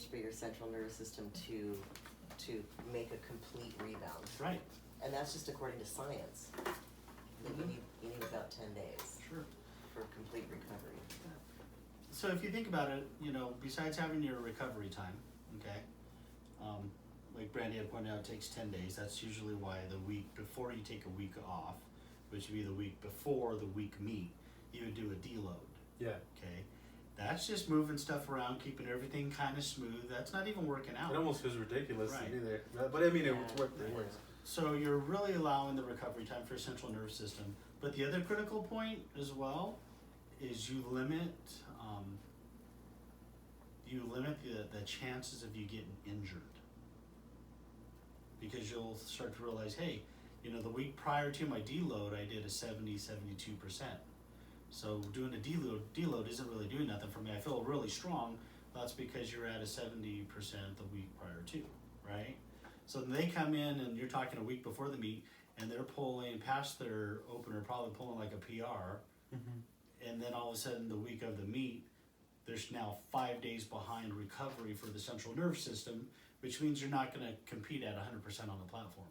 for your central nervous system to make a complete rebound. Right. And that's just according to science. That you need about 10 days Sure. for complete recovery. So if you think about it, besides having your recovery time, okay, like Brandi had pointed out, it takes 10 days. That's usually why the week before you take a week off, which would be the week before the week meet, you would do a deload. Yeah. Okay. That's just moving stuff around, keeping everything kind of smooth. That's not even working out. It almost feels ridiculous Right. to be there. But I mean, it works. It works. So you're really allowing the recovery time for your central nervous system. But the other critical point as well is you limit the chances of you getting injured. Because you'll start to realize, hey, the week prior to my deload, I did a 72%. So doing a deload isn't really doing nothing for me. I feel really strong. That's because you're at a 70% the week prior to, right? So they come in and you're talking a week before the meet and they're pulling past their opener, probably pulling like a PR. Mm-hmm. And then all of a sudden the week of the meet, there's now 5 days behind recovery for the central nervous system, which means you're not going to compete at 100% on the platform.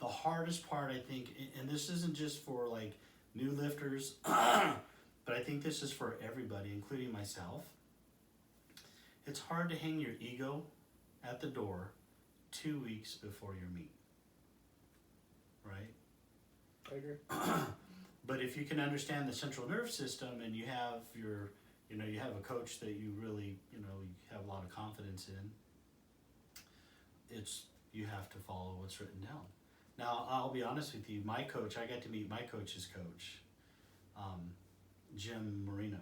The hardest part, I think, and this isn't just for like new lifters, but I think this is for everybody, including myself. It's hard to hang your ego at the door 2 weeks before your meet, right? I agree. But if you can understand the central nervous system and you have you have a coach that you really, you have a lot of confidence in, you have to follow what's written down. Now, I'll be honest with you, my coach, I got to meet my coach's coach, Jim Marino.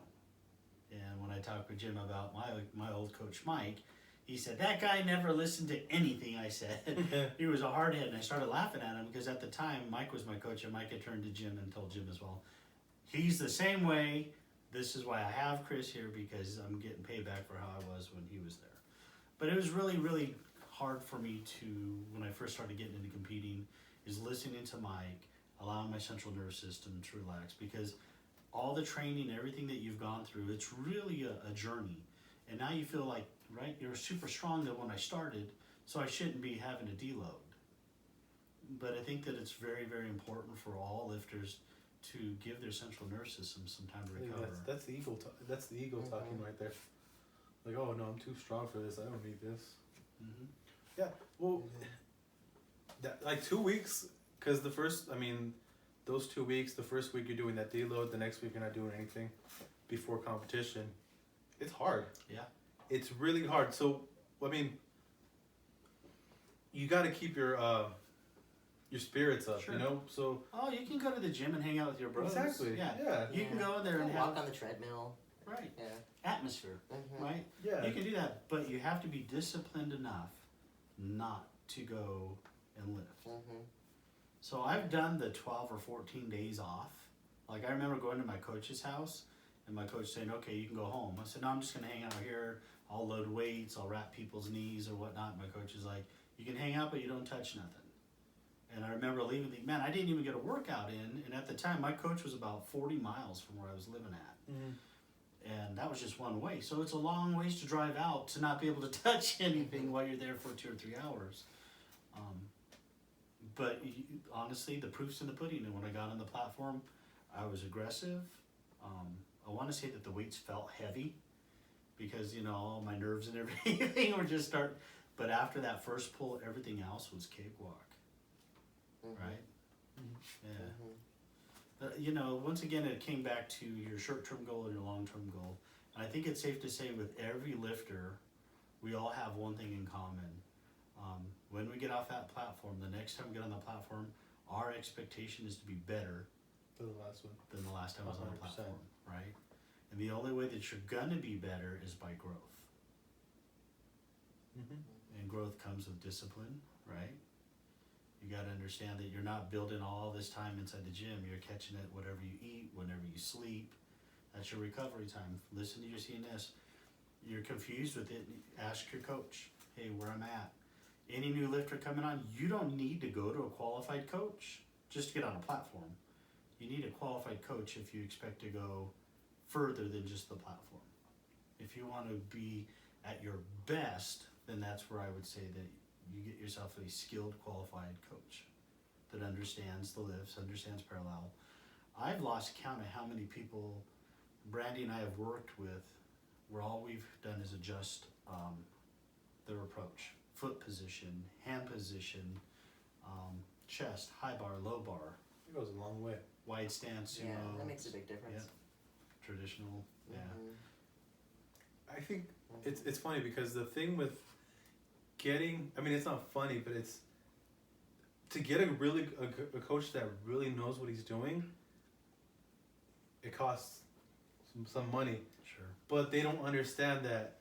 And when I talked with Jim about my old coach, Mike, he said, that guy never listened to anything I said. He was a hardhead, and I started laughing at him because at the time, Mike was my coach, and Mike had turned to Jim and told Jim as well, he's the same way. This is why I have Chris here, because I'm getting payback for how I was when he was there. But it was really, really hard for me to, when I first started getting into competing, is listening to Mike, allowing my central nervous system to relax, because all the training, everything that you've gone through, it's really a journey. And now you feel like, right, you're super strong than when I started, so I shouldn't be having a deload. But I think that it's very, very important for all lifters to give their central nervous system some time to recover. That's the ego. That's the ego talking right there. Like, oh no, I'm too strong for this. I don't need this. Mm-hmm. Yeah. Well, like 2 weeks, because those 2 weeks, the first week you're doing that deload, the next week you're not doing anything before competition. It's hard. Yeah. It's really hard. So, you got to keep your spirits up, Sure. So. Oh, you can go to the gym and hang out with your bros. Exactly. Yeah. Yeah. You can go in there and walk on the treadmill. Right. Yeah. Atmosphere. Mm-hmm. Right. Yeah. You can do that, but you have to be disciplined enough not to go and lift. Mm-hmm. So I've done the 12 or 14 days off. Like I remember going to my coach's house and my coach saying, okay, you can go home. I said, no, I'm just going to hang out here. I'll load weights. I'll wrap people's knees or whatnot. My coach is like, you can hang out, but you don't touch nothing. And I remember leaving, I didn't even get a workout in. And at the time, my coach was about 40 miles from where I was living at. Mm-hmm. And that was just one way. So it's a long ways to drive out to not be able to touch anything while you're there for 2 or 3 hours. But honestly, the proof's in the pudding. And when I got on the platform, I was aggressive. I want to say that the weights felt heavy because, all my nerves and everything were just start. But after that first pull, everything else was cakewalk. Mm-hmm. Right? Mm-hmm. Yeah. Mm-hmm. Once again, it came back to your short-term goal and your long-term goal. And I think it's safe to say with every lifter, we all have one thing in common. When we get off that platform, the next time we get on the platform, our expectation is to be better For the last one. than the last time I was on the 100%. platform, right? And the only way that you're gonna be better is by growth. Mm-hmm. And growth comes with discipline, right? You got to understand that you're not building all this time inside the gym. You're catching it whatever you eat, whenever you sleep. That's your recovery time. Listen to your CNS. You're confused with it, ask your coach, hey, where I'm at. Any new lifter coming on, you don't need to go to a qualified coach just to get on a platform. You need a qualified coach if you expect to go further than just the platform. If you want to be at your best then that's where I would say that you get yourself a skilled, qualified coach that understands the lifts, understands parallel. I've lost count of how many people Brandi and I have worked with where all we've done is adjust their approach, foot position, hand position, chest, high bar, low bar, It goes a long way. wide stance, Yeah, sumo, that makes a big difference. traditional, yeah. Mhm. I think it's funny because the thing with getting, I mean, it's not funny, but it's to get a coach that really knows what he's doing. It costs some money, Sure. but they don't understand that.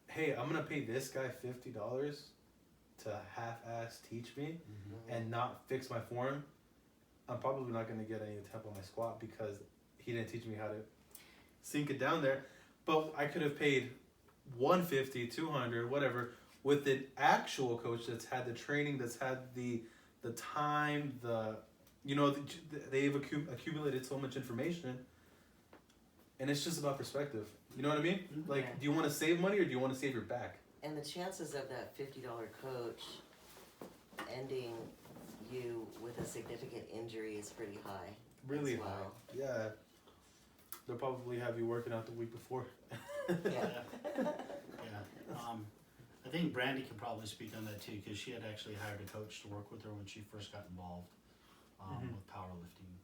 Hey, I'm gonna pay this guy $50 to half-ass teach me Mm-hmm. and not fix my form. I'm probably not gonna get any tempo on my squat because he didn't teach me how to sink it down there. But I could have paid 150, 200, whatever, with an actual coach that's had the training, that's had the time, they've accumulated so much information, and it's just about perspective. You know what I mean? Mhm. Like, Yeah. do you want to save money or do you want to save your back? And the chances of that $50 coach ending you with a significant injury is pretty high. Really as high. well. Yeah. They'll probably have you working out the week before. Yeah. Yeah. I think Brandi can probably speak on that too, because she had actually hired a coach to work with her when she first got involved Mhm. with powerlifting.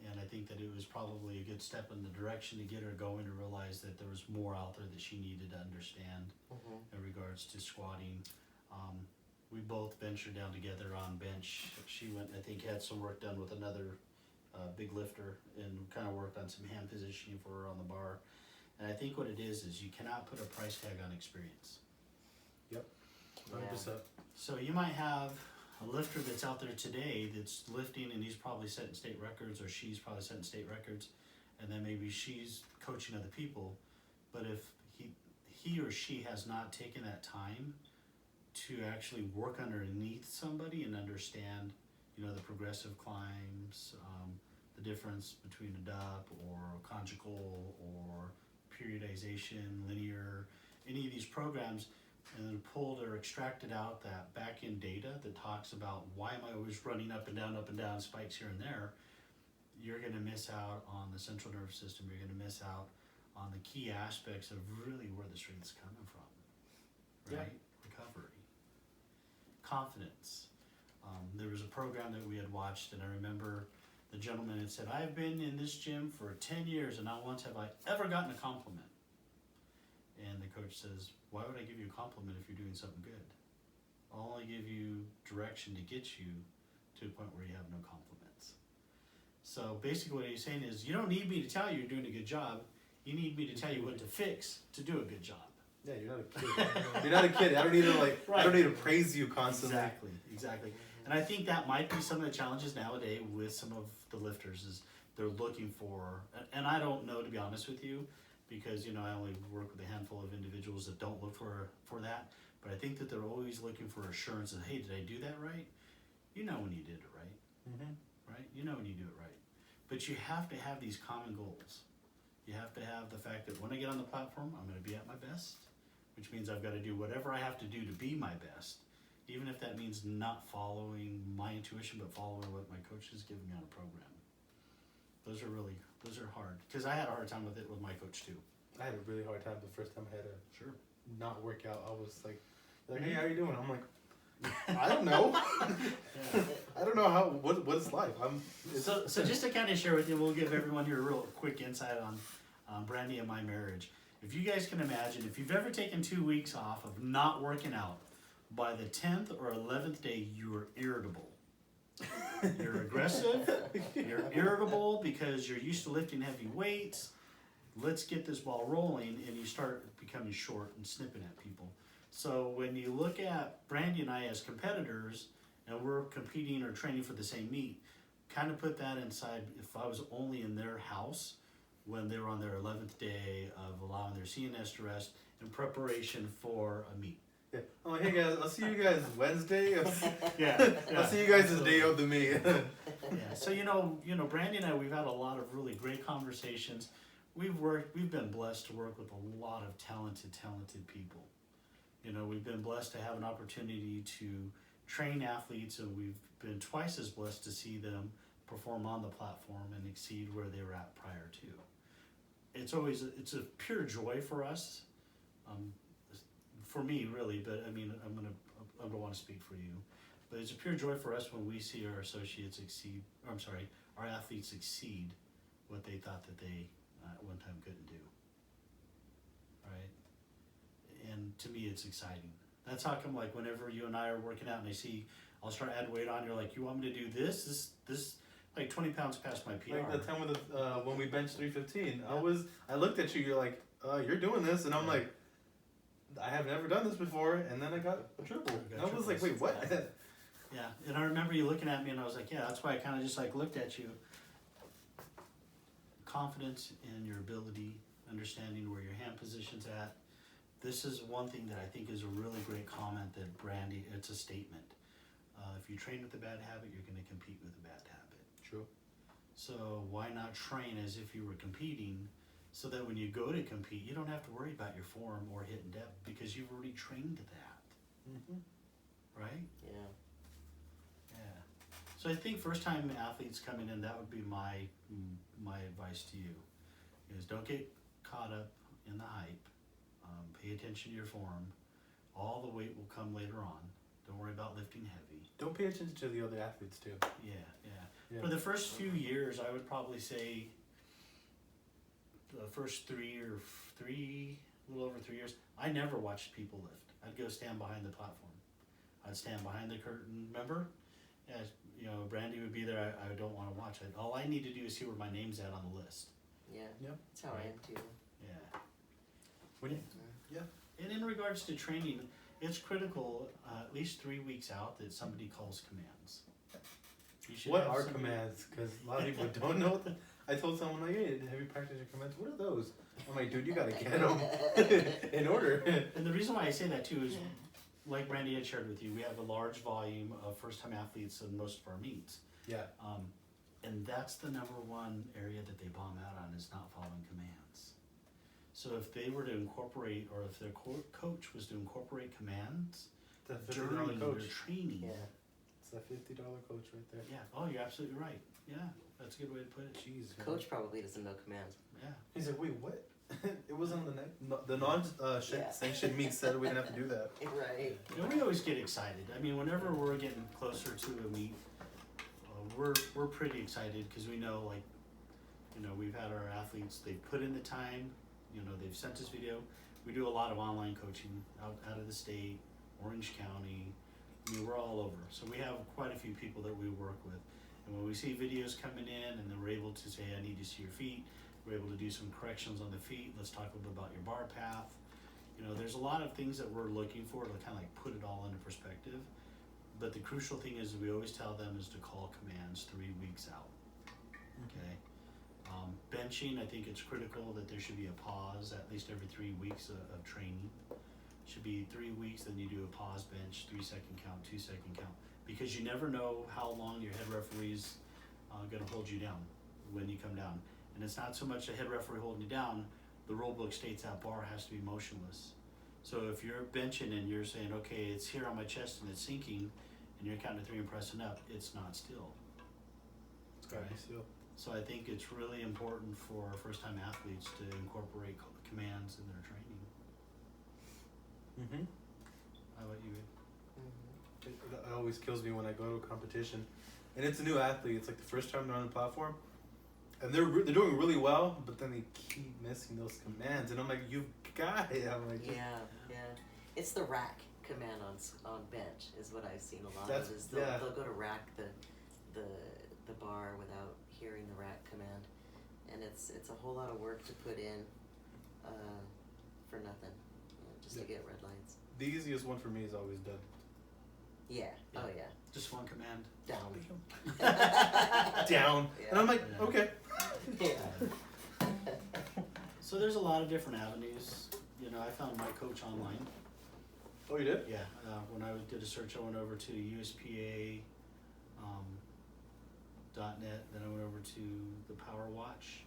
And I think that it was probably a good step in the direction to get her going to realize that there was more out there that she needed to understand Mhm. in regards to squatting. We both ventured down together on bench. She went, I think, had some work done with another big lifter and kind of worked on some hand positioning for her on the bar. And I think what it is you cannot put a price tag on experience. 100%. So you might have a lifter that's out there today that's lifting and he's probably setting state records, or she's probably setting state records, and then maybe she's coaching other people. But if he or she has not taken that time to actually work underneath somebody and understand, the progressive climbs, the difference between a DUP or a conjugal or periodization, linear, any of these programs, and then pulled or extracted out that back end data that talks about why am I always running up and down, spikes here and there, you're going to miss out on the central nervous system. You're going to miss out on the key aspects of really where the strength's coming from, right? Recovery, confidence. There was a program that we had watched, and I remember the gentleman had said, I've been in this gym for 10 years and not once have I ever gotten a compliment. And the coach says, why would I give you a compliment if you're doing something good? I'll only give you direction to get you to a point where you have no compliments. So basically what he's saying is, you don't need me to tell you you're doing a good job. You need me to tell you what to fix to do a good job. Yeah, you're not a kid. You're not a kid. I don't need to I don't need to praise you constantly. Exactly. And I think that might be some of the challenges nowadays with some of the lifters is they're looking for, and I don't know, to be honest with you, because I only work with a handful of individuals that don't look for that. But I think that they're always looking for assurance that, hey, did I do that right? You know when you did it right, Mm-hmm. right? You know when you do it right. But you have to have these common goals. You have to have the fact that when I get on the platform, I'm going to be at my best, which means I've got to do whatever I have to do to be my best, even if that means not following my intuition, but following what my coach has given me on a program. Those are hard, because I had a hard time with it with my coach too. I had a really hard time the first time I had to Sure. not work out. I was like, hey, how are you doing? I'm like, I don't know. Yeah. I don't know what it's like. So just to kind of share with you, we'll give everyone here a real quick insight on Brandi and my marriage. If you guys can imagine, if you've ever taken 2 weeks off of not working out, by the 10th or 11th day, you are irritable. You're aggressive, you're irritable because you're used to lifting heavy weights. Let's get this ball rolling, and you start becoming short and snipping at people. So when you look at Brandi and I as competitors, and we're competing or training for the same meet, kind of put that inside. If I was only in their house when they were on their 11th day of allowing their CNS to rest in preparation for a meet. Yeah. I'm like, hey guys, I'll see you guys Wednesday. Yeah, I'll see you guys the day of the meet. Yeah. So Brandi and I, we've had a lot of really great conversations. We've been blessed to work with a lot of talented people. You know, we've been blessed to have an opportunity to train athletes, and we've been twice as blessed to see them perform on the platform and exceed where they were at prior to. It's a pure joy for us, for me really, but I mean, I don't want to speak for you, but it's a pure joy for us when we see our associates exceed, or I'm sorry, our athletes exceed what they thought that they at one time couldn't do. Right? And to me, it's exciting. That's how come, like, whenever you and I are working out and I see, I'll start adding weight on, you're like, you want me to do this, like 20 pounds past my PR. Like the time with when we benched 315, I looked at you, you're like, you're doing this, and I'm like, I have never done this before, and then I got a triple. And I was like, wait, what? Yeah, and I remember you looking at me, and I was like, yeah, that's why I kind of just like looked at you. Confidence in your ability, understanding where your hand position's at. This is one thing that I think is a really great comment that Brandi, it's a statement. If you train with a bad habit, you're going to compete with a bad habit. True. So why not train as if you were competing, so that when you go to compete, you don't have to worry about your form or hitting depth because you've already trained that. Mm-hmm. Right? Yeah. Yeah. So I think first time athletes coming in, that would be my advice to you, is don't get caught up in the hype. Pay attention to your form. All the weight will come later on. Don't worry about lifting heavy. Don't pay attention to the other athletes too. Yeah. For the first few years, I would probably say the first a little over 3 years, I never watched people lift. I'd go stand behind the platform. I'd stand behind the curtain, remember? Yeah, you know, Brandi would be there, I don't want to watch it. All I need to do is see where my name's at on the list. Yeah. Yep. That's how I am too. Yeah. When you, And in regards to training, it's critical, at least 3 weeks out, that somebody calls commands. You should what have are somebody- commands? Because a lot of people don't know. I told someone like, hey, have you practiced your commands? What are those? I'm like, dude, you gotta get them in order. And the reason why I say that too is, like Brandi had shared with you, we have a large volume of first-time athletes in most of our meets. Yeah. And that's the number one area that they bomb out on, is not following commands. So if they were to incorporate, or if their coach was to incorporate commands That during $50 coach. their training. Yeah. It's that $50 coach right there. Yeah. Oh, you're absolutely right. Yeah, that's a good way to put it. Jeez. man. Coach probably doesn't know commands. Yeah. He's like, wait, what? It wasn't on the non-sanctioned meet said we didn't have to do that. Right. You know, we always get excited. I mean, whenever we're getting closer to a meet, we're pretty excited because we know, like, you know, we've had our athletes, they've put in the time, you know, they've sent us video. We do a lot of online coaching out of the state, Orange County. I mean, we're all over. So we have quite a few people that we work with. And when we see videos coming in and then we're able to say, I need to see your feet, we're able to do some corrections on the feet. Let's talk a little bit about your bar path. You know, there's a lot of things that we're looking for to kind of like put it all into perspective. But the crucial thing is we always tell them is to call commands 3 weeks out. Okay. Benching, I think it's critical that there should be a pause at least every 3 weeks of training. Should be 3 weeks, then you do a pause bench, 3 second count, 2 second count, because you never know how long your head referee's gonna hold you down when you come down. And it's not so much the head referee holding you down, the rule book states that bar has to be motionless. So if you're benching and you're saying, okay, it's here on my chest and it's sinking, and you're counting to 3 and pressing up, it's not still. It's gotta be still. So I think it's really important for first-time athletes to incorporate commands in their training. Mm-hmm. How about you? Mm-hmm. It always kills me when I go to a competition, and it's a new athlete. It's like the first time they're on the platform, and they're doing really well, but then they keep missing those commands, and I'm like, you got it. I'm like, Yeah. It's the rack command on bench is what I've seen a lot That's- of. Is yeah. they'll go to rack the bar without hearing the rack command, and it's a whole lot of work to put in for nothing, just to Yeah. get red lights. The easiest one for me is always done. Yeah. Yeah. Oh yeah. Just one command. Down. Down, Yeah. and I'm like, Yeah. okay. Yeah. So there's a lot of different avenues. You know, I found my coach online. Oh, you did? Yeah, when I did a search, I went over to USPA, .net, then I went over to the Power Watch,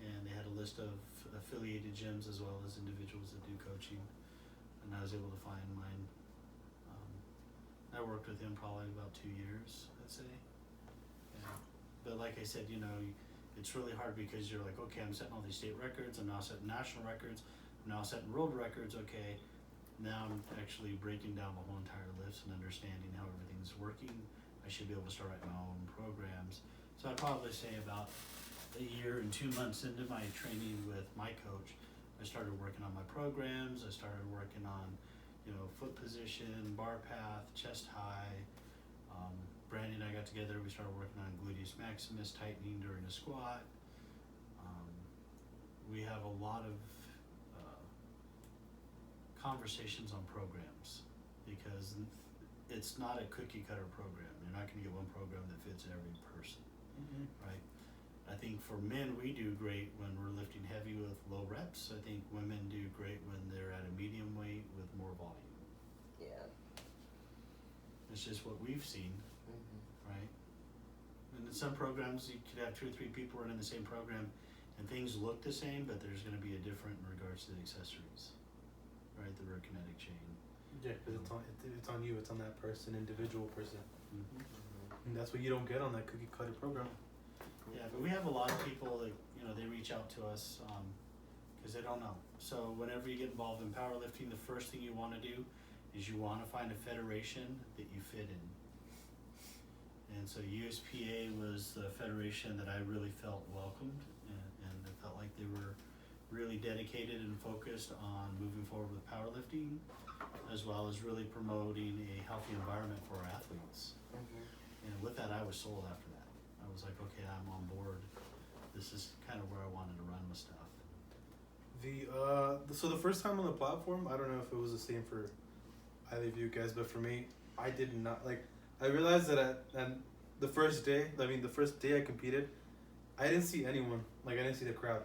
and they had a list of affiliated gyms as well as individuals that do coaching. And and I was able to find mine. I worked with him probably about 2 years, I'd say. Yeah. But like I said, you know, it's really hard because you're like, okay, I'm setting all these state records, I'm now setting national records, I'm now setting world records, okay. Now I'm actually breaking down the whole entire list and understanding how everything's working. I should be able to start writing my own programs. So I'd probably say about a year and 2 months into my training with my coach, I started working on my programs. I started working on, you know, foot position, bar path, chest high. Brandi and I got together, we started working on gluteus maximus tightening during a squat. We have a lot of conversations on programs because it's not a cookie cutter program. You're not going to get one program that fits every person, right? I think for men, we do great when we're lifting heavy with low reps. I think women do great when they're at a medium weight with more volume. Yeah. It's just what we've seen, right? And in some programs, you could have 2 or 3 people running the same program and things look the same, but there's going to be a different in regards to the accessories, right? The rear kinetic chain. Yeah, because it's on you. It's on that person, individual person. And that's what you don't get on that cookie cutter program. Yeah, but we have a lot of people that, you know, they reach out to us because they don't know. So whenever you get involved in powerlifting, the first thing you want to do is you want to find a federation that you fit in. And so USPA was the federation that I really felt welcomed, and I felt like they were really dedicated and focused on moving forward with powerlifting, as well as really promoting a healthy environment for our athletes. And with that, I was sold after that. I was like, okay, I'm on board. This is kind of where I wanted to run with stuff. So the first time on the platform, I don't know if it was the same for either of you guys, but for me, I did not like. I realized that the first day I competed, I didn't see anyone. Like I didn't see the crowd.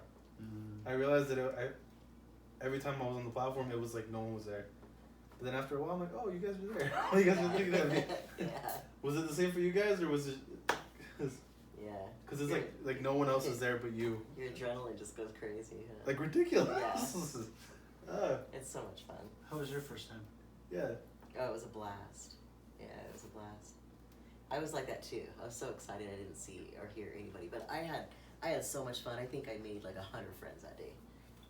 I realized that every time I was on the platform, it was like no one was there. But then after a while, I'm like, oh, you guys were there. You guys were looking at me. Yeah. Was it the same for you guys, or was it? Yeah. Because it's like no one else is there but you. Your adrenaline just goes crazy. Huh? Like ridiculous. Yeah. It's so much fun. How was your first time? Yeah. Oh, it was a blast. Yeah, it was a blast. I was like that too. I was so excited I didn't see or hear anybody, but I had so much fun. I think I made like 100 friends that day.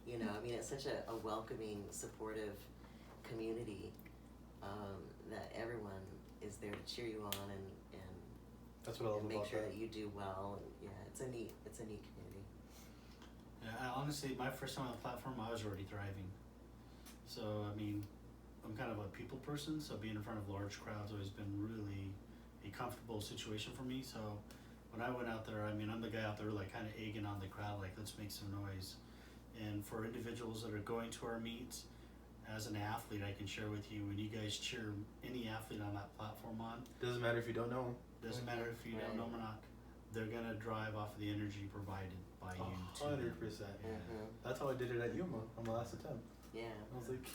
You know, I mean, it's such a welcoming, supportive community that everyone is there to cheer you on and That's what I love make about sure that. that you do well. And yeah, it's a neat community. Yeah, honestly, my first time on the platform, I was already thriving. So, I mean, I'm kind of a people person, so being in front of large crowds always been really a comfortable situation for me. So when I went out there, I mean, I'm the guy out there like kind of egging on the crowd, like let's make some noise. And for individuals that are going to our meets, as an athlete, I can share with you, when you guys cheer any athlete on that platform on, Doesn't matter if you don't know them. doesn't matter if you don't know them or not, they're gonna drive off of the energy provided by you. 100%. Yeah. That's how I did it at Yuma on the last attempt. Yeah. I was like,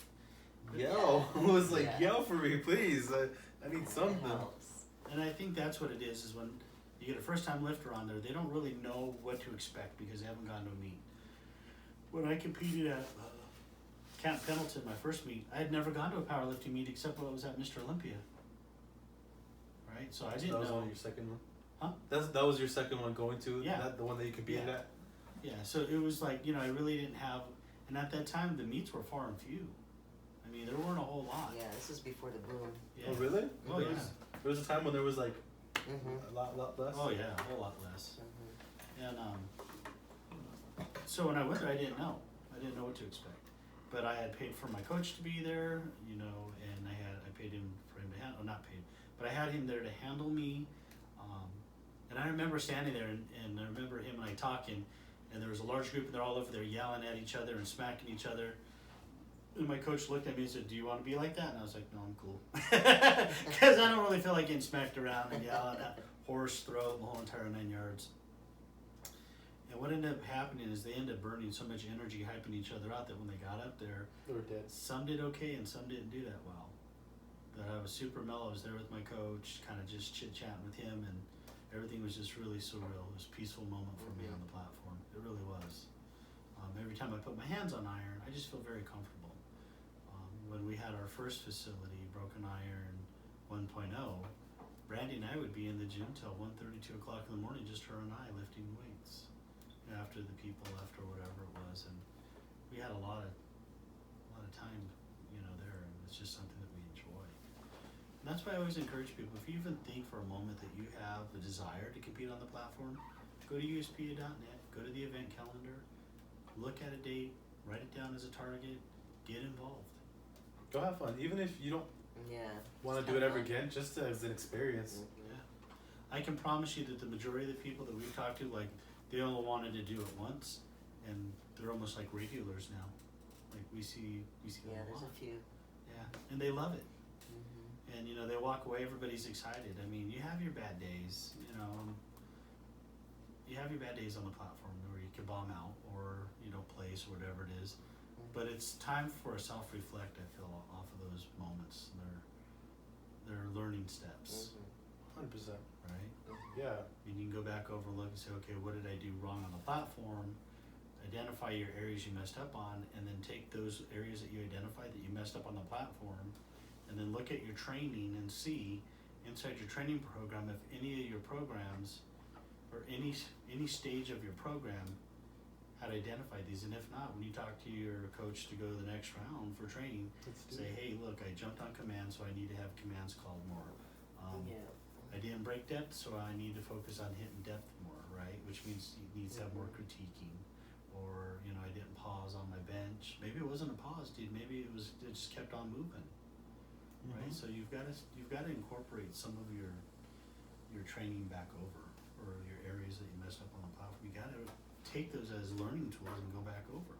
yo, I was like, yo, for me, please. I need something. It helps. And I think that's what it is when you get a first-time lifter on there, they don't really know what to expect because they haven't gone to a meet. When I competed at Camp Pendleton, my first meet, I had never gone to a powerlifting meet except when I was at Mr. Olympia. Right? So I didn't That was know. only your second one? Huh? That was your second one going to? Yeah. The one that you competed Yeah. at? Yeah, so it was like, you know, I really didn't have, and at that time the meets were far and few. I mean, there weren't a whole lot. Yeah, this was before the boom. Yeah. Oh, really? Oh, yeah. There was a time when there was like Mm-hmm. a lot less? Oh, yeah, a whole lot less. Mm-hmm. And so when I went there, I didn't know. I didn't know what to expect. But I had paid for my coach to be there, you know, and I paid him for him to handle, not paid, but I had him there to handle me. And I remember standing there and I remember him and I talking, and there was a large group and they're all over there yelling at each other and smacking each other. And my coach looked at me and said, "Do you want to be like that?" And I was like, "No, I'm cool." Because I don't really feel like getting smacked around and yelling at horse throat, the whole entire 9 yards. And what ended up happening is they ended up burning so much energy hyping each other out that when they got up there, They were dead. some did okay and some didn't do that well. But I was super mellow. I was there with my coach, kind of just chit-chatting with him, and everything was just really surreal. It was a peaceful moment for me on the platform. It really was. Every time I put my hands on iron, I just feel very comfortable. when we had our first facility, Broken Iron 1.0, Brandi and I would be in the gym till 1:30, 2 o'clock in the morning, just her and I lifting weights after the people left or whatever it was, and we had a lot of time, there, and it's just something that we enjoy. And that's why I always encourage people, if you even think for a moment that you have a desire to compete on the platform, go to uspa.net, go to the event calendar, look at a date, write it down as a target, get involved. Go have fun, even if you don't want to do it ever again, just as an experience. Yeah, I can promise you that the majority of the people that we've talked to, like, they all wanted to do it once, and they're almost like regulars now. Like we see them a there's lot. a few. Yeah, and they love it. Mm-hmm. And they walk away, everybody's excited. I mean, you have your bad days, you have your bad days on the platform where you can bomb out or you don't place or whatever it is. Mm-hmm. But it's time for a self-reflect, I feel, off of those moments. They're learning steps, 100%. right? Yeah. And you can go back over and look and say, okay, what did I do wrong on the platform? Identify your areas you messed up on, and then take those areas that you identified that you messed up on the platform, and then look at your training and see inside your training program if any of your programs or any stage of your program had identified these. And if not, when you talk to your coach to go to the next round for training, say, hey, look, I jumped on command, so I need to have commands called more. I didn't break depth, so I need to focus on hitting depth more, right? Which means you need to have more critiquing. Or, I didn't pause on my bench. Maybe it wasn't a pause, dude. Maybe it just kept on moving, right? So you've got to incorporate some of your training back over, or your areas that you messed up on the platform. You got to take those as learning tools and go back over.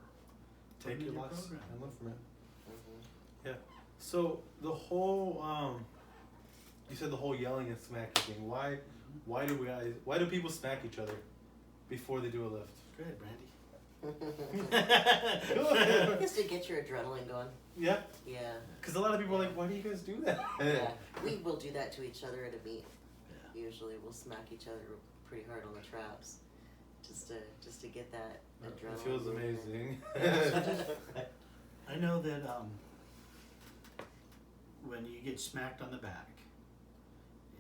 Take your loss program. and learn from it. Mm-hmm. Yeah. So the whole you said the whole yelling and smacking thing. Why do people smack each other before they do a lift? Go ahead, Brandi. Just to get your adrenaline going. Yeah. Yeah. Because a lot of people are like, why do you guys do that? Yeah. We will do that to each other at a meet. Yeah. Usually we'll smack each other pretty hard on the traps. Just to get that adrenaline. It feels moving. amazing. I know that when you get smacked on the back,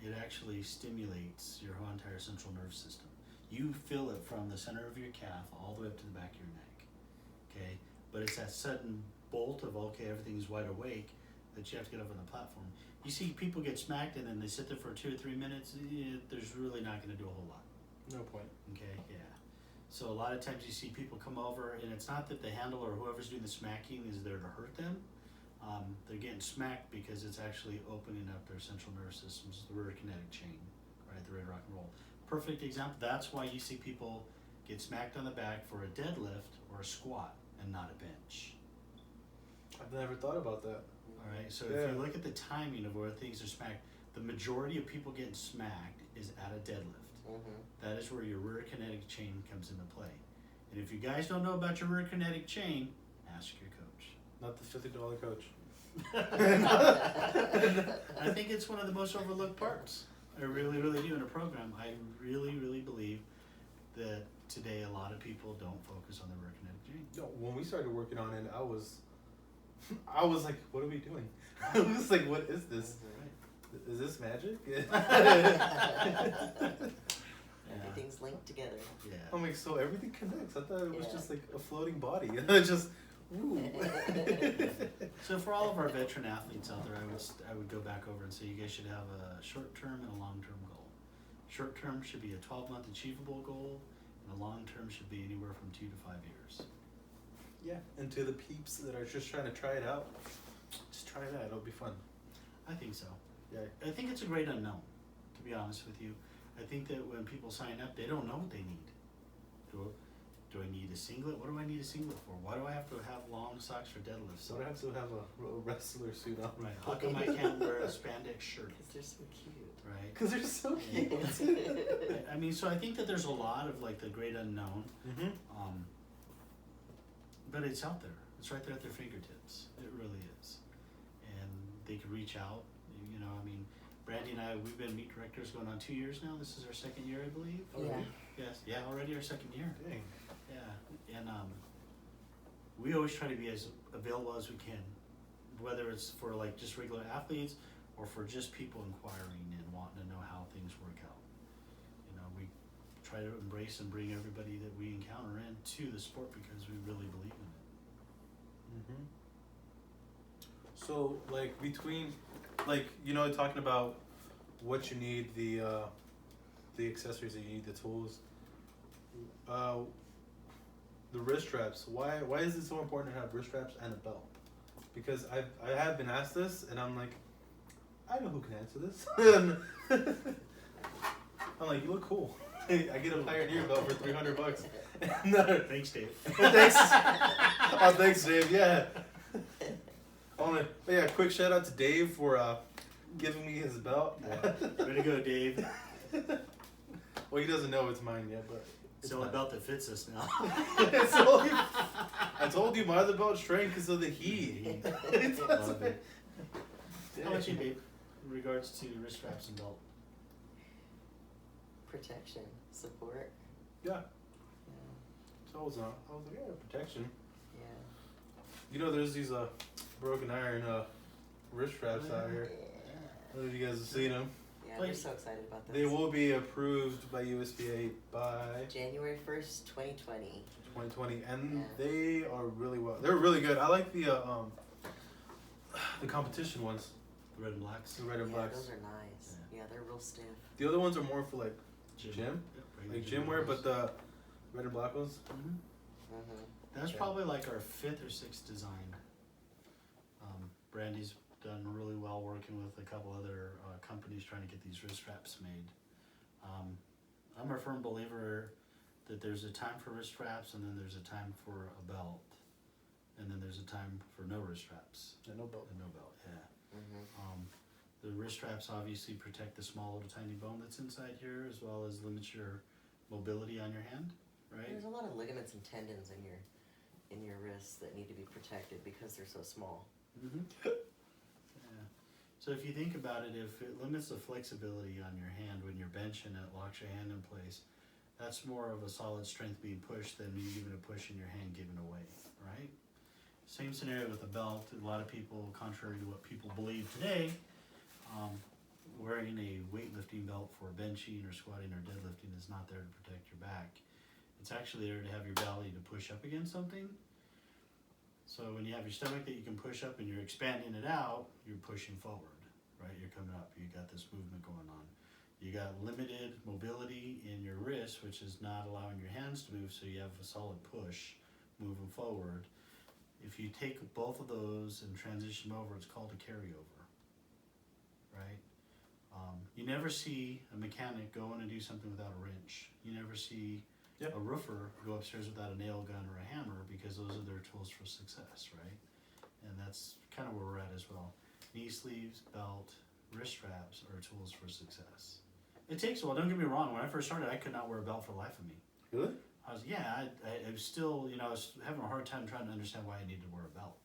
it actually stimulates your whole entire central nervous system. You feel it from the center of your calf all the way up to the back of your neck, okay? But it's that sudden bolt of, okay, everything's wide awake, that you have to get up on the platform. You see people get smacked and then they sit there for 2 or 3 minutes, there's really not gonna do a whole lot. No point. Okay, yeah. So a lot of times you see people come over, and it's not that the handler or whoever's doing the smacking is there to hurt them. They're getting smacked because it's actually opening up their central nervous systems, the rear kinetic chain, right, the rear rock and roll. Perfect example. That's why you see people get smacked on the back for a deadlift or a squat and not a bench. I've never thought about that. All right, so if you look at the timing of where things are smacked, the majority of people getting smacked is at a deadlift. Mm-hmm. That is where your rear kinetic chain comes into play. And if you guys don't know about your rear kinetic chain, ask your coach. Not the $50 coach. I think it's one of the most overlooked parts. I really, really do in a program. I really, really believe that today a lot of people don't focus on the rear kinetic chain. No, when we started working on it, I was like, what are we doing? I was like, what is this? Mm-hmm. Is this magic? Everything's linked together. Yeah. I'm like, so everything connects. I thought it was just like a floating body. Just, ooh. So for all of our veteran athletes out there, I would go back over and say you guys should have a short-term and a long-term goal. Short-term should be a 12-month achievable goal, and a long-term should be anywhere from 2 to 5 years. Yeah, and to the peeps that are just trying to try it out, just try it out. It'll be fun. I think so. Yeah. I think it's a great unknown, to be honest with you. I think that when people sign up, they don't know what they need. Do I need a singlet? What do I need a singlet for? Why do I have to have long socks for deadlifts? So I have to have a wrestler suit on. Right. How come I can't wear a spandex shirt? Because they're so cute. Right. Because they're so cute. I mean, so I think that there's a lot of like the great unknown, Mm-hmm. but it's out there. It's right there at their fingertips. It really is, and they can reach out. You know, I mean, Brandi and I, we've been meet directors going on 2 years now. This is our second year, I believe. Yeah. Yes. Yeah, already our second year. Dang. Yeah, and we always try to be as available as we can whether it's for like just regular athletes or for just people inquiring and wanting to know how things work out. You know, we try to embrace and bring everybody that we encounter into the sport because we really believe in it. Mm-hmm. So, like, between, like, you know, talking about what you need, the accessories that you need, the tools, the wrist straps. Why is it so important to have wrist straps and a belt? Because I have been asked this, and I'm like, I know who can answer this. I'm like, you look cool. I get a Pioneer belt for $300. Thanks, Dave. Thanks. Oh, thanks, Dave. Yeah. Yeah, quick shout out to Dave for giving me his belt. Yeah. Way to go, Dave. Well, he doesn't know it's mine yet, but It's the only belt that fits us now. I told you my other belt shrank because of the heat. Love it. How about you, babe, in regards to wrist straps and belt? Protection, support. Yeah. Yeah. So I was like, yeah, protection. Yeah. You know, there's these broken iron wrist straps out here. I don't know if you guys have seen them. Yeah, we're so excited about this. They will be approved by USDA by January 1st, 2020. 2020, and Yeah. they are really well. They're really good. I like the competition ones, The red and blacks? the red and Yeah, blacks. those are nice. Yeah, they're real stiff. The other ones are more for like gym, Yep, regular like gym wear, wears. but the red and black ones. Mm-hmm. That's Yeah. probably like our 5th or 6th design. Brandi's done really well working with a couple other companies trying to get these wrist straps made. I'm a firm believer that there's a time for wrist straps and then there's a time for a belt. And then there's a time for no wrist straps. Yeah, no belt. And no belt, yeah. Mm-hmm. The wrist straps obviously protect the small little tiny bone that's inside here as well as limits your mobility on your hand, right? There's a lot of ligaments and tendons in your wrists that need to be protected because they're so small. Mm-hmm. Yeah. So if you think about it, if it limits the flexibility on your hand when you're benching it, locks your hand in place, that's more of a solid strength being pushed than you giving a push and your hand giving away, right? Same scenario with the belt. A lot of people, contrary to what people believe today, wearing a weightlifting belt for benching or squatting or deadlifting is not there to protect your back. It's actually there to have your belly to push up against something. So when you have your stomach that you can push up and you're expanding it out, you're pushing forward, right? You're coming up. You got this movement going on. You got limited mobility in your wrist, which is not allowing your hands to move, so you have a solid push moving forward. If you take both of those and transition them over, it's called a carryover, right? You never see a mechanic go in and do something without a wrench. You never see Yep. a roofer go upstairs without a nail gun or a hammer because those are their tools for success, right? And that's kind of where we're at as well. Knee sleeves, belt, wrist straps are tools for success. It takes a while, don't get me wrong. When I first started, I could not wear a belt for the life of me. Really? I was still, I was having a hard time trying to understand why I needed to wear a belt.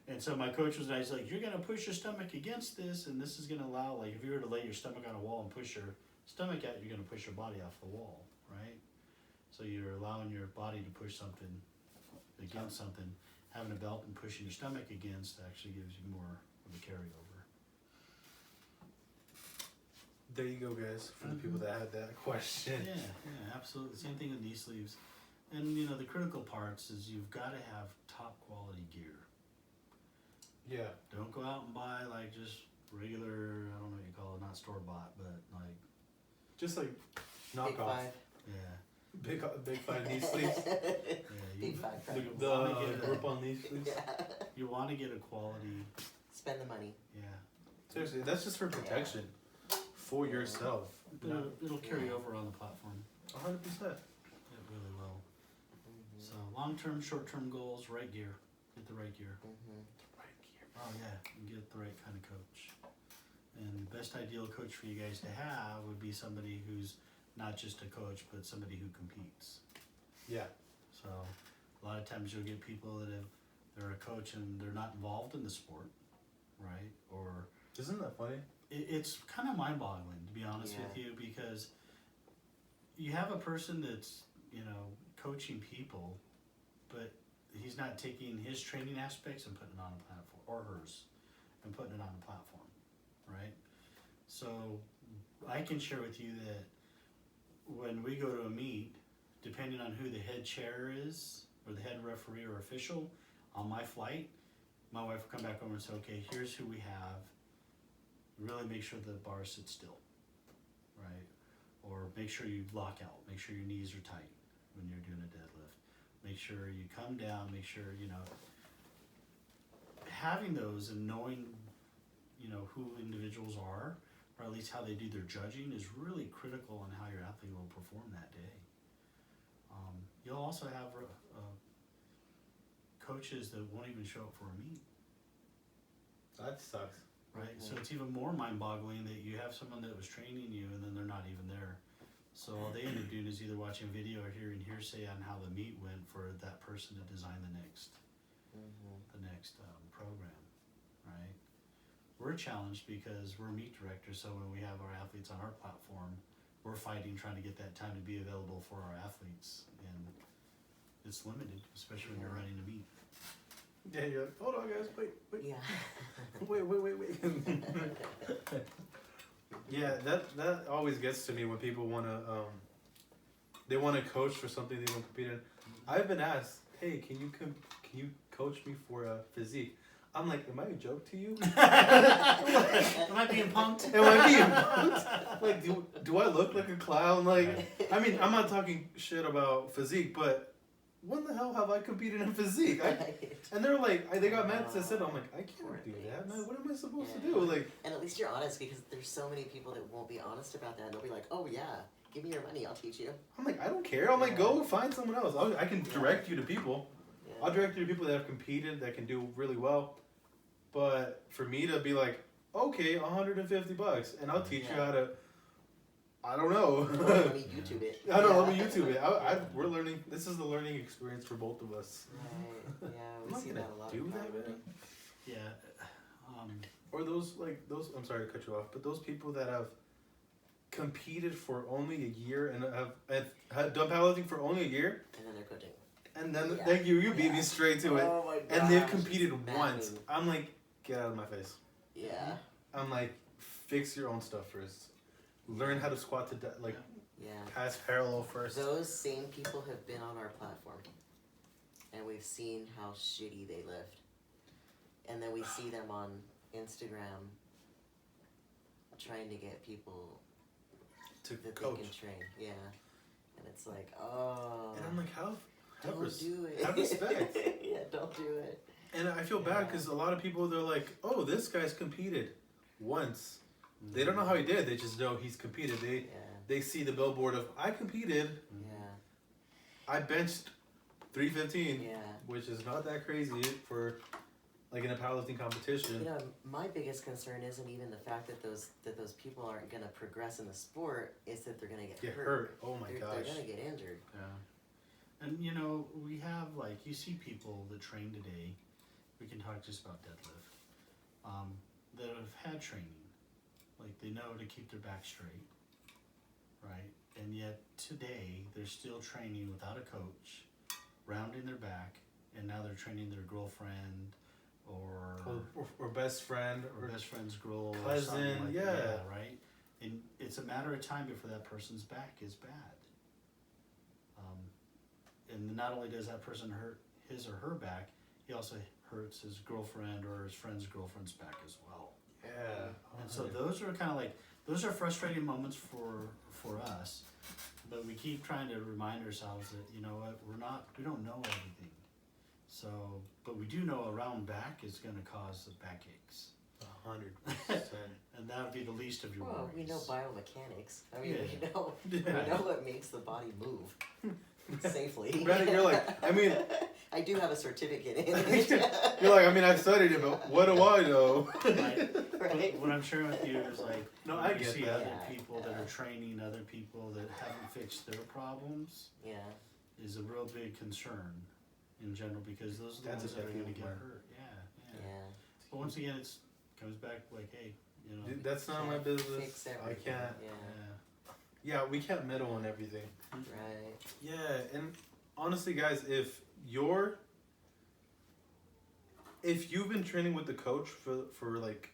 And so my coach was nice, like, you're going to push your stomach against this, and this is going to allow, like, if you were to lay your stomach on a wall and push your stomach out, you're going to push your body off the wall, right? So you're allowing your body to push something against something. Having a belt and pushing your stomach against actually gives you more of a carryover. There you go, guys, for the people that had that question. Yeah, absolutely. Same thing with knee sleeves. And, the critical parts is you've got to have top quality gear. Yeah. Don't go out and buy, like, just regular, I don't know what you call it, not store-bought, but, like... Just like Big knockoff. Five. Yeah. Big five knee sleeves. Yeah, Big Five. The grip-on knee sleeves. Yeah. You want to get a quality... Spend the money. Yeah. Seriously, that's just for protection. For yourself. It'll carry over on the platform. 100%. It really will. Mm-hmm. So, long-term, short-term goals, right gear. Get the right gear. Mm-hmm. Right gear. Oh, yeah. And get the right kind of coach. And the best ideal coach for you guys to have would be somebody who's not just a coach, but somebody who competes. Yeah. So a lot of times you'll get people that they're a coach and they're not involved in the sport, right? Or Isn't that funny? it's kind of mind-boggling, to be honest Yeah. with you, because you have a person that's, coaching people, but he's not taking his training aspects and putting it on a platform, or hers, and putting it on a platform, right? So I can share with you that when we go to a meet, depending on who the head chair is, or the head referee or official, on my flight, my wife will come back over and say, okay, here's who we have. Really make sure the bar sits still, right? Or make sure you lock out, make sure your knees are tight when you're doing a deadlift. Make sure you come down, make sure, having those and knowing, who individuals are, or at least how they do their judging, is really critical on how your athlete will perform that day. You'll also have coaches that won't even show up for a meet. That sucks. Right, so it's even more mind-boggling that you have someone that was training you and then they're not even there. So all they end up doing is either watching video or hearing hearsay on how the meet went for that person to design the next program, right? We're challenged because we're meet directors, so when we have our athletes on our platform, we're fighting trying to get that time to be available for our athletes, and it's limited, especially when you're running a meet. Yeah, you're like, hold on guys, wait. Yeah. wait. Yeah, that always gets to me when people wanna they wanna coach for something they don't compete in. I've been asked, hey, can you coach me for a physique? I'm like, am I a joke to you? Am I being punked? Like, do I look like a clown? Like, I mean, I'm not talking shit about physique, but when the hell have I competed in physique? And they're like, they got mad since I said, I'm like, I can't do that, man. What am I supposed to do? Like, and at least you're honest, because there's so many people that won't be honest about that. They'll be like, oh yeah, give me your money, I'll teach you. I'm like, I don't care. I'm like, go find someone else. I can direct you to people. Yeah. I'll direct you to people that have competed, that can do really well. But for me to be like, okay, $150, and I'll teach you how to, I don't know. Let me YouTube it. I don't know, let me YouTube it. We're learning. This is the learning experience for both of us. Right. Yeah, we see that a lot. Do that, man. Yeah. Or those. I'm sorry to cut you off, but those people that have competed for only a year and have done powerlifting for only a year, and then they're coaching. And then thank you beat me straight to it. Oh my gosh, and they've competed once. I'm like, get out of my face. Yeah. I'm like, fix your own stuff first. Learn how to squat to pass parallel first. Those same people have been on our platform, and we've seen how shitty they lift, and then we see them on Instagram trying to get people that coach. they can train. Yeah, and it's like, oh. And I'm like, don't do it. Have respect. Yeah, don't do it. And I feel bad because a lot of people, they're like, oh, this guy's competed once. They don't know how he did. They just know he's competed. They see the billboard of, I competed. Yeah. I benched 315. Yeah. Which is not that crazy for like in a powerlifting competition. You know, my biggest concern isn't even the fact that those people aren't going to progress in the sport. It's that they're going to get hurt. Oh my gosh. They're going to get injured. Yeah. And we have you see people that train today. We can talk just about deadlift. That have had training. Like they know to keep their back straight, right? And yet today they're still training without a coach, rounding their back, and now they're training their girlfriend or best friend or best friend's girl cousin, or something like that, right? And it's a matter of time before that person's back is bad. And not only does that person hurt his or her back, he also hurts his girlfriend or his friend's girlfriend's back as well. Yeah. And so those are kind of those are frustrating moments for us, but we keep trying to remind ourselves that, you know what, we don't know everything. So, but we do know a round back is going to cause the backaches. 100%. And that would be the least of your worries. We know biomechanics. I mean, Yeah. we know what makes the body move safely. Brandi, you're like, I mean, I do have a certificate in it. You're like, I mean, I studied it, but what do I know? Right. What I'm sharing with you is no, I you get see that. other people that are training other people that haven't fixed their problems. Yeah. Is a real big concern in general because those are the ones that are going to get hurt. Yeah. But once again, it comes back like, hey, Dude, that's not my business. Fix I everything. can't. Yeah. Yeah, we can't meddle on everything. Right. Yeah, and honestly, guys, if you're if you've been training with the coach for like,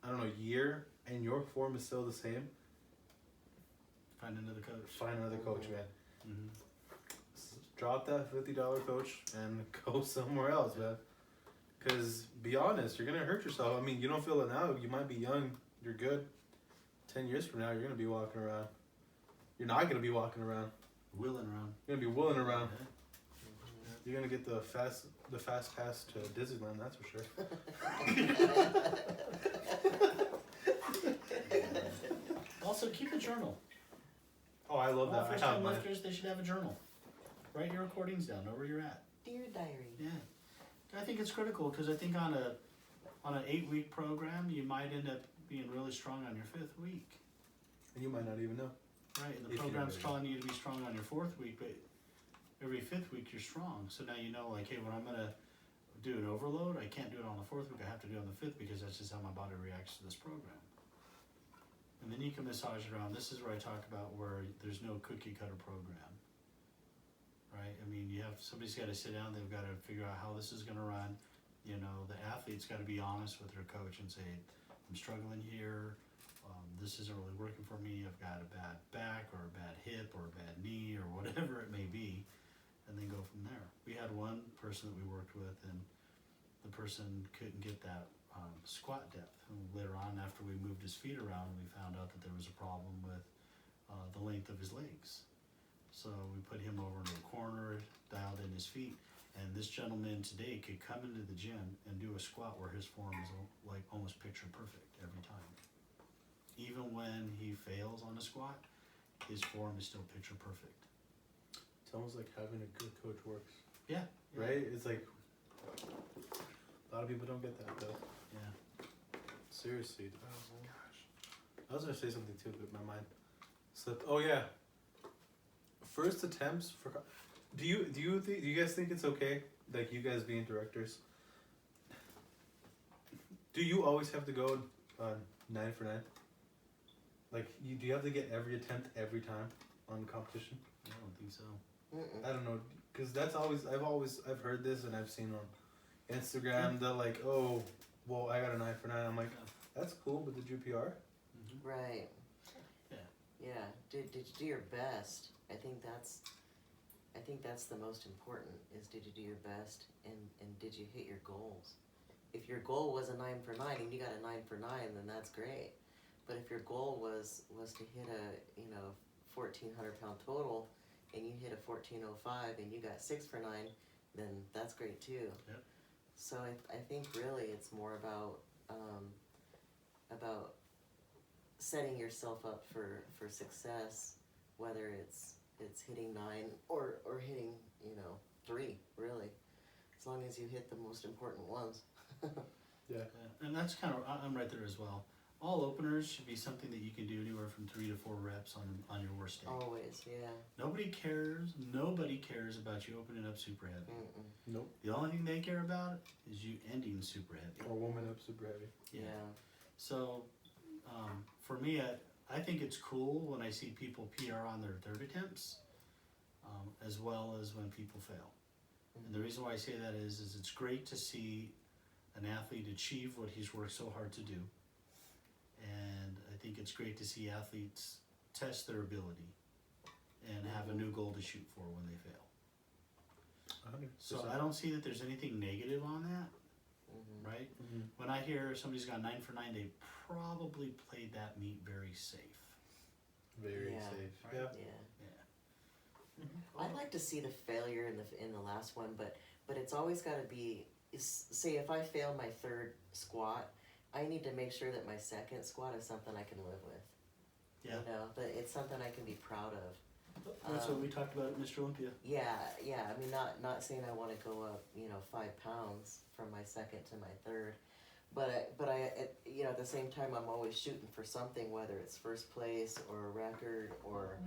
I don't know, a year, and your form is still the same, Find another coach. find another coach, man. Mm-hmm. Drop that $50 coach and go somewhere else, man. Because be honest, you're gonna hurt yourself. I mean, you don't feel it now. You might be young. You're good. 10 years from now, you're gonna be walking around. You're not gonna be walking around. Wheeling around. You're gonna be wheeling around. Yeah. You're gonna get the fast pass to Disneyland. That's for sure. Also, keep a journal. Oh, I love All that. I first have time mine. lifters, they should have a journal. Write your recordings down, know where you're at. Dear diary. Yeah, I think it's critical because I think on an 8-week program, you might end up being really strong on your 5th week. And you might not even know. Right, and the If you program's don't telling you to be strong on your 4th week, but every 5th week you're strong. So now you know, like, hey, when I'm gonna do an overload, I can't do it on the 4th week. I have to do it on the 5th because that's just how my body reacts to this program. And then you can massage it around. This is where I talk about where there's no cookie cutter program. Right? I mean, somebody's got to sit down. They've got to figure out how this is going to run. You know, the athlete's got to be honest with their coach and say, I'm struggling here. This isn't really working for me. I've got a bad back or a bad hip or a bad knee or whatever it may be. And then go from there. We had one person that we worked with, and the person couldn't get that squat depth. And later on, after we moved his feet around, we found out that there was a problem with the length of his legs. So we put him over into a corner, dialed in his feet, and this gentleman today could come into the gym and do a squat where his form is like almost picture perfect every time. Even when he fails on a squat, his form is still picture perfect. It's almost like having a good coach works. Yeah. Right? It's like a lot of people don't get that though. Yeah. Seriously. Oh gosh. I was gonna say something too, but my mind slipped. Oh yeah. First attempts for. Do you guys think it's okay? Like you guys being directors. Do you always have to go 9 for 9? Like do you have to get every attempt every time on competition? I don't think so. Mm-mm. I don't know, cause that's I've heard this and I've seen on Instagram that like, oh, well I got a 9 for 9. I'm like, that's cool, but did you PR? Mm-hmm. Right. Yeah. Yeah. Did you do your best? I think that's the most important. Is did you do your best and did you hit your goals? If your goal was a 9 for 9 and you got a 9 for 9, then that's great. But if your goal was to hit a 1,400 pound total and you hit a 1405 and you got 6 for 9, then that's great too. Yep. So I think really it's more about setting yourself up for success, whether it's hitting 9 or hitting 3, really, as long as you hit the most important ones. Yeah. And that's kind of, I'm right there as well. All openers should be something that you can do anywhere from 3 to 4 reps on your worst day. Always, yeah. Nobody cares about you opening up super heavy. Mm-mm. Nope. The only thing they care about is you ending super heavy. Or woman up super heavy. Yeah. So, for me, I think it's cool when I see people PR on their 3rd attempts, as well as when people fail. And the reason why I say that is it's great to see an athlete achieve what he's worked so hard to do. And I think it's great to see athletes test their ability and have a new goal to shoot for when they fail. 100%. So I don't see that there's anything negative on that, Mm-hmm. right? Mm-hmm. When I hear somebody's got 9 for 9, they probably played that meet very safe. Very Yeah. safe. Right. Yeah. Yeah. Yeah. I'd like to see the failure in the last one, but it's always got to be. Say if I fail my 3rd squat, I need to make sure that my 2nd squat is something I can live with. Yeah. That it's something I can be proud of. That's what we talked about at Mr. Olympia. Yeah. I mean, not saying I want to go up, 5 pounds from my 2nd to my 3rd, but I at the same time I'm always shooting for something, whether it's 1st place or a record or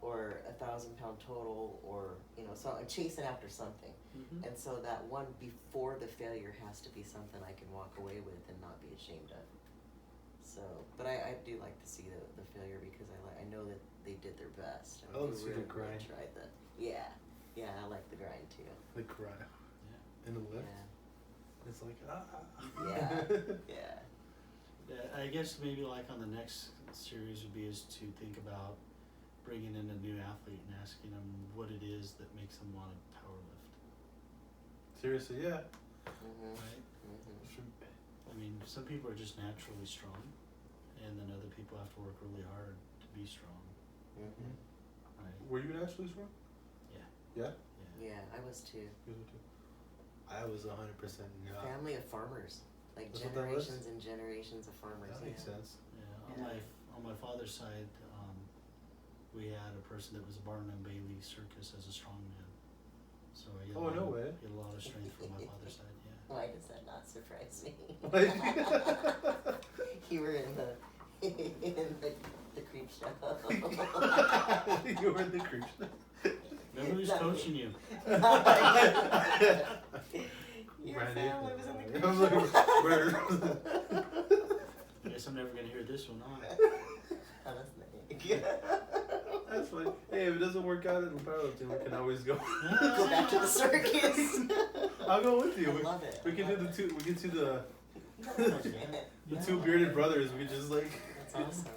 1,000-pound total or so I'm chasing after something. Mm-hmm. And so that one before the failure has to be something I can walk away with and not be ashamed of. So, but I do like to see the failure because I know that they did their best. I love to see the grind. Tried I like the grind too. The grind. Yeah. In the lift. Yeah. It's like Yeah. Yeah, I guess maybe like on the next series would be is to think about bringing in a new athlete and asking them what it is that makes them want to power lift. Seriously, yeah. Right? I mean, some people are just naturally strong, and then other people have to work really hard to be strong. Right? Were you naturally strong? Yeah. Yeah? Yeah, I was too. You were too. I was 100% not. Family of farmers, like That's what that was? generations and generations of farmers. That makes sense. Yeah. On my father's side, we had a person that was a Barnum and Bailey circus as a strongman. So I get No way. Get a lot of strength from my father's side. Yeah. Why does that not surprise me? Like- You were in the creep show. You were in the creep show. Remember who's coaching you? Your Brandi. family was in the I creep was like, show. where? I guess I'm never gonna hear this one, huh? Oh, that's nice. That's fine. Hey, if it doesn't work out in powerlifting, we can always go. Go back to the circus. I'll go with you. I love it. We can do the two. We can do the Yeah. two bearded brothers. We just like That's awesome.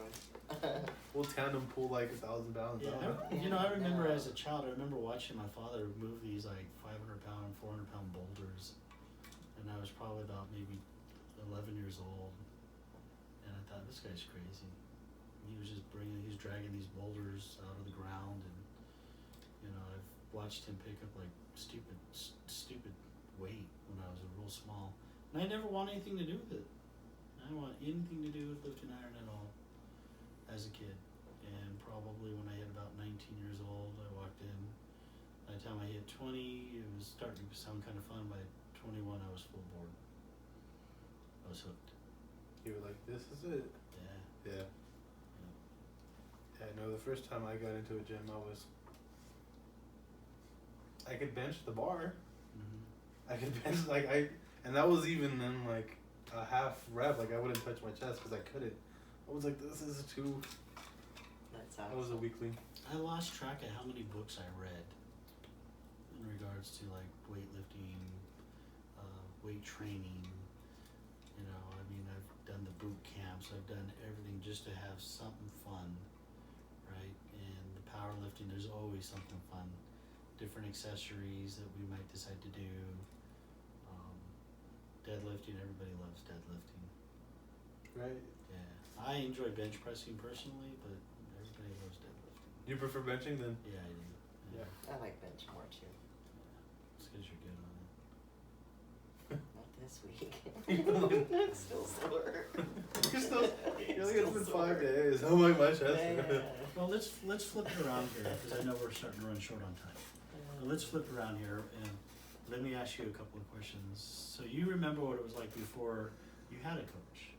we'll tandem pull like 1,000 pounds. Yeah, I don't know. you know, I remember as a child, I remember watching my father move these like 500-pound, 400-pound boulders, and I was probably about maybe 11 years old, and I thought, this guy's crazy. He was just dragging these boulders out of the ground, and you know, I've watched him pick up like stupid weight when I was real small, and I never want anything to do with it. I didn't want anything to do with lifting iron at all as a kid. And probably when I hit about 19 years old, I walked in. By the time I hit 20, it was starting to sound kind of fun. By 21, I was full board. I was hooked. You were like, this is it. Yeah. Yeah. No, the first time I got into a gym, I could bench the bar. Mm-hmm. I could bench and that was even in like a half rep. Like I wouldn't touch my chest because I couldn't. I was like, this is too. That's That was a awesome. weekly. I lost track of how many books I read in regards to like weightlifting, weight training. You know, I mean, I've done the boot camps. I've done everything just to have something fun, right? And the powerlifting, there's always something fun. Different accessories that we might decide to do. Deadlifting, everybody loves deadlifting. Right. Yeah, I enjoy bench pressing personally, but everybody loves deadlifting. You prefer benching than? Yeah, I do. Yeah. I like bench more too. It's because you're good on it. Not this week. You're Still sore. still. You're like, it's been Still 5 sore. days. Oh my chest. Yeah. Well, let's flip it around here because I know we're starting to run short on time. But let's flip it around here and let me ask you a couple of questions. So you remember what it was like before you had a coach?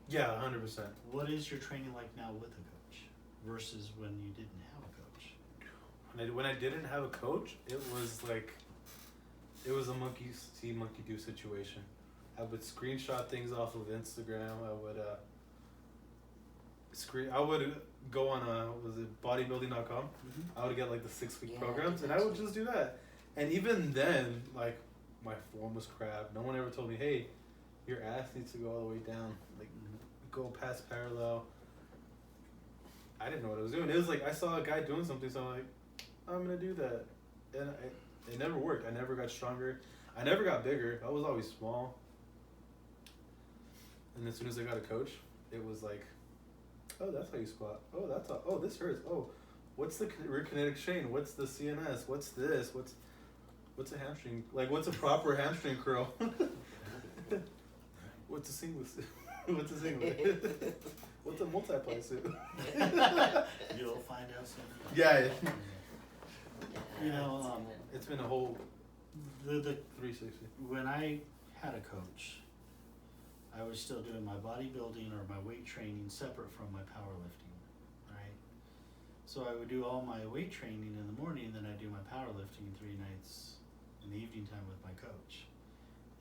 Yeah, 100%. What is your training like now with a coach versus when you didn't have a coach? When I didn't have a coach, it was a monkey see, monkey do situation. I would screenshot things off of Instagram. I would go on was it bodybuilding.com? Mm-hmm. I would get like the 6-week Yeah, programs, and I would just do that. And even then, like my form was crap. No one ever told me, hey, your ass needs to go all the way down, like go past parallel. I didn't know what I was doing. It was like I saw a guy doing something, so I'm like, I'm gonna do that, and it never worked. I never got stronger. I never got bigger. I was always small. And as soon as I got a coach, it was like, oh, that's how you squat. Oh, oh, this hurts. Oh, what's the rear kinetic chain? What's the CNS? What's this? What's a hamstring? Like, what's a proper hamstring curl? What's a singlet? What's a singlet? What's a multiply suit? You'll find out soon. Yeah. You know, It's been a whole the 360. when I had a coach, I was still doing my bodybuilding or my weight training separate from my powerlifting, right? So I would do all my weight training in the morning, then I'd do my powerlifting 3 nights in the evening time with my coach.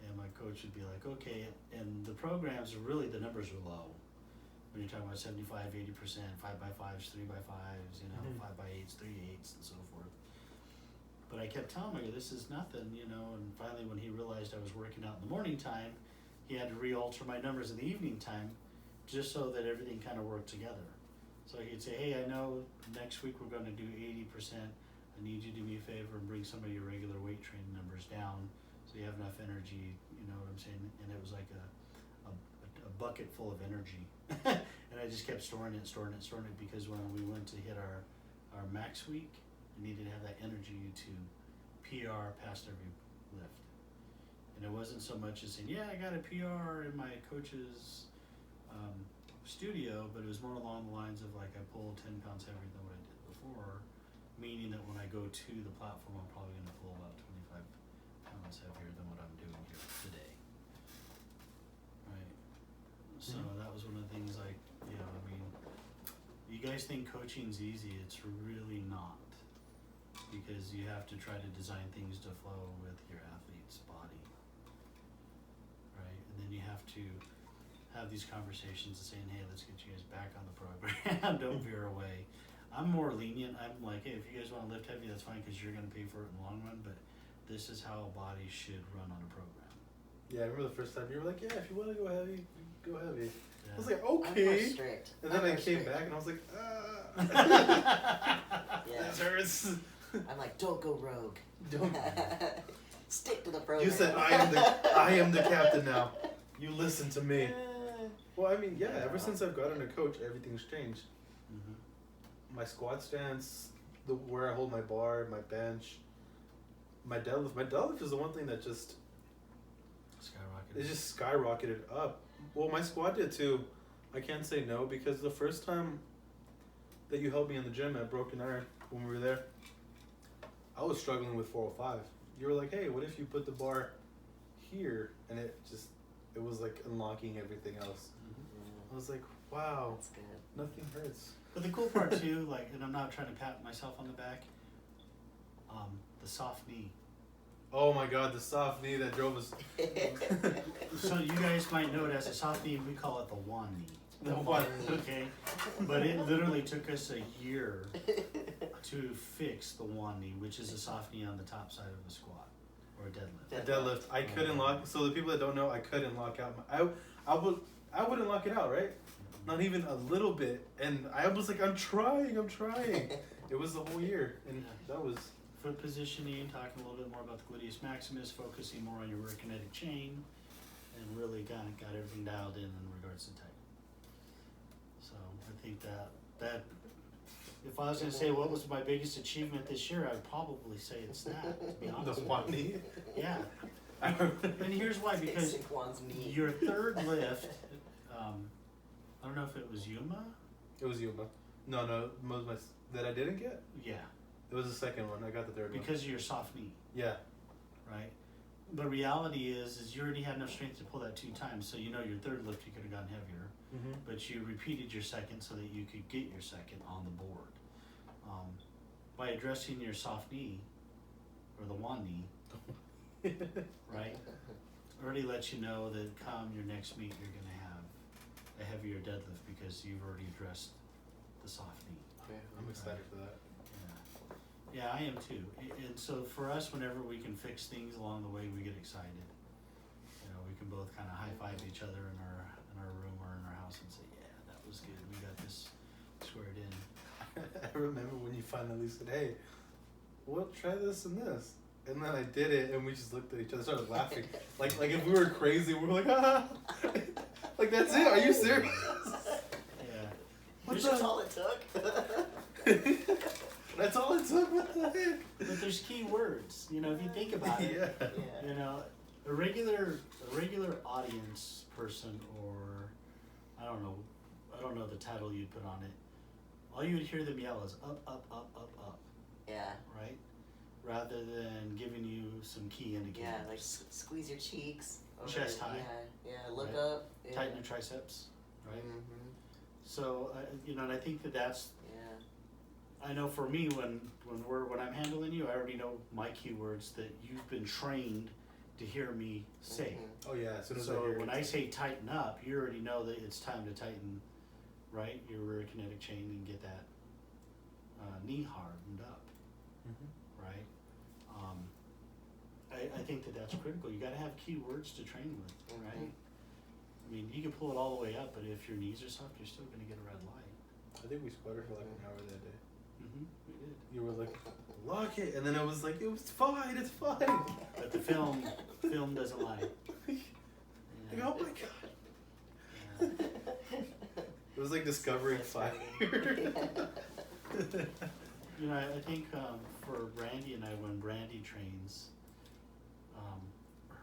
And my coach would be like, okay, and the programs are really, the numbers are low. When you're talking about 75, 80%, 5x5s, 3x5s, you know, Mhm. 5x8s, 3/8s, and so forth. But I kept telling him, I go, this is nothing, you know, and finally when he realized I was working out in the morning time, he had to re-alter my numbers in the evening time just so that everything kind of worked together. So he'd say, hey, I know next week we're going to do 80%. I need you to do me a favor and bring some of your regular weight training numbers down so you have enough energy, you know what I'm saying? And it was like a bucket full of energy. And I just kept storing it, because when we went to hit our max week, I needed to have that energy to PR past every lift. And it wasn't so much as saying, yeah, I got a PR in my coach's studio, but it was more along the lines of like, I pull 10 pounds heavier than what I did before, meaning that when I go to the platform, I'm probably going to pull about 25 pounds heavier than what I'm doing here today. Right? So that was one of the things, like, you know, I mean, you guys think coaching's easy. It's really not, because you have to try to design things to flow with your athlete's body, right? And then you have to have these conversations and saying, hey, let's get you guys back on the program. Don't veer away. I'm more lenient. I'm like, hey, if you guys want to lift heavy, that's fine, because you're going to pay for it in the long run, but this is how a body should run on a program. Yeah, I remember the first time you were like, yeah, if you want to go heavy, go heavy. Yeah. I was like, I'm more okay. strict. And then I'm I more came strict. back and I was like, Yeah. this hurts. I'm like, don't go rogue. Don't. Stick to the program. You said I am the captain now. You listen to me. Well, I mean, yeah, ever since I've gotten a coach, everything's changed. Mm-hmm. My squat stance, where I hold my bar, my bench, my deadlift. My deadlift is the one thing that just Skyrocketed. it just skyrocketed up. Well, my squat did too. I can't say no, because the first time that you helped me in the gym at Broken Iron when we were there, I was struggling with 405. You were like, hey, what if you put the bar here? And it was like unlocking everything else. I was like, wow, That's good. nothing hurts. But the cool part too, like, and I'm not trying to pat myself on the back, the soft knee. Oh my God, the soft knee that drove us. So you guys might know it as a soft knee. We call it the one knee. The one. Okay, but it literally took us a year to fix the one knee, which is a soft knee on the top side of a squat or a deadlift. A deadlift. I couldn't lock. So the people that don't know, I couldn't lock out my. I wouldn't lock it out, right? Not even a little bit. And I was like, I'm trying. It was the whole year, and that was. Foot positioning, talking a little bit more about the gluteus maximus, focusing more on your rear-kinetic chain, and really kind of got everything dialed in regards to tight. So I think that if I was going to say what was my biggest achievement this year, I'd probably say it's that, to be honest. The one knee. Yeah. And here's why, because Fixing Juan's knee. your third lift, I don't know if it was Yuma. It was Yuma. No, that I didn't get. Yeah. It was the second one. I got the third one. Because of your soft knee. Yeah. Right? The reality is you already had enough strength to pull that 2 times, so you know your third lift you could have gotten heavier, but you repeated your second so that you could get your second on the board. By addressing your soft knee, or the one knee, right, already lets you know that come your next meet you're going to have a heavier deadlift because you've already addressed the soft knee. I'm excited for that. Yeah, I am too. And so for us, whenever we can fix things along the way, we get excited. You know, we can both kind of high five each other in our room or in our house and say, "Yeah, that was good. We got this squared in." I remember when you finally said, "Hey, well, try this and this," and then I did it, and we just looked at each other, started laughing, like if we were crazy. We were like, "Ah!" Like, that's it? Are you serious? Yeah. Which is all it took. That's all it took. What the heck? But there's key words. You know, if you think about it, Yeah. you know, a regular audience person, or I don't know the title you'd put on it. All you would hear them yell is up, up, up, up, up. Yeah. Right? Rather than giving you some key indicators. Yeah, like squeeze your cheeks. Chest high. Yeah, look Right. up. Yeah. Tighten your triceps. Right? Mm-hmm. So, you know, and I think that's. Yeah. I know for me, when I'm handling you, I already know my keywords that you've been trained to hear me say. Mm-hmm. Oh yeah. As soon as So I hear when it. I say tighten up, you already know that it's time to tighten, right, your rear kinetic chain and get that knee hardened up, Mm-hmm. right? I think that that's critical. You got to have keywords to train with, Mhm. right? I mean, you can pull it all the way up, but if your knees are soft, you're still going to get a red light. I think we squatted for like an hour that day. We did. You were like, lock it, and then it was like, it was fine, it's fine. But the film doesn't lie. Like, Yeah. oh my god. Yeah. It was like discovering fire. You know, I think for Brandi and I, when Brandi trains,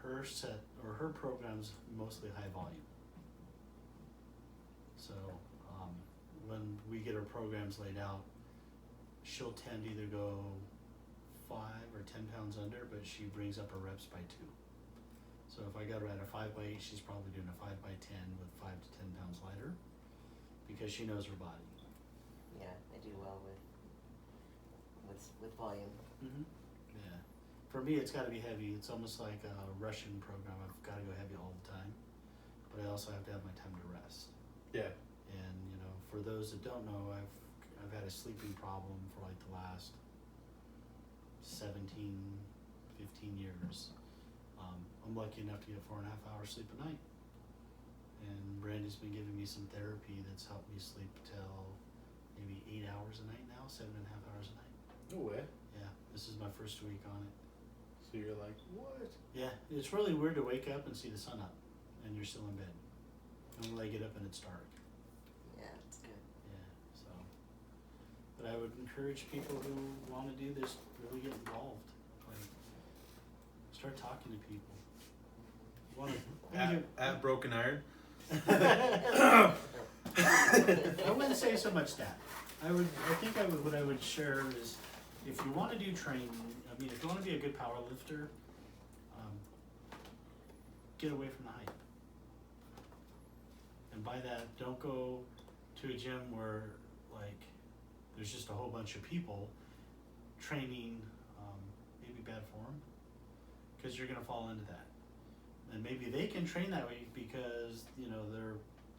her set or her program's mostly high volume. So when we get her programs laid out, she'll tend to either go 5 or 10 pounds under, but she brings up her reps by 2. So if I got her at a 5x8, she's probably doing a 5x10 with 5 to 10 pounds lighter, because she knows her body. Yeah, I do well with volume. Yeah. For me, it's got to be heavy. It's almost like a Russian program. I've got to go heavy all the time, but I also have to have my time to rest. Yeah. And you know, for those that don't know, I've had a sleeping problem for like the last 17, 15 years. I'm lucky enough to get 4.5 hours sleep a night. And Brandi's been giving me some therapy that's helped me sleep till maybe 8 hours a night now, 7.5 hours a night. No way. Yeah, this is my first week on it. So you're like, what? Yeah, it's really weird to wake up and see the sun up, and you're still in bed. And when I get up and it's dark. Yeah, it's good. Yeah, so. But I would encourage people who want to do this really get involved. Like, start talking to people. You want to At Broken Iron. I wouldn't say so much that. What I would share is, if you want to do training, I mean, if you want to be a good power lifter, get away from the hype. And by that, don't go to a gym where, like, there's just a whole bunch of people training, maybe bad form, because you're going to fall into that. And maybe they can train that way because, you know,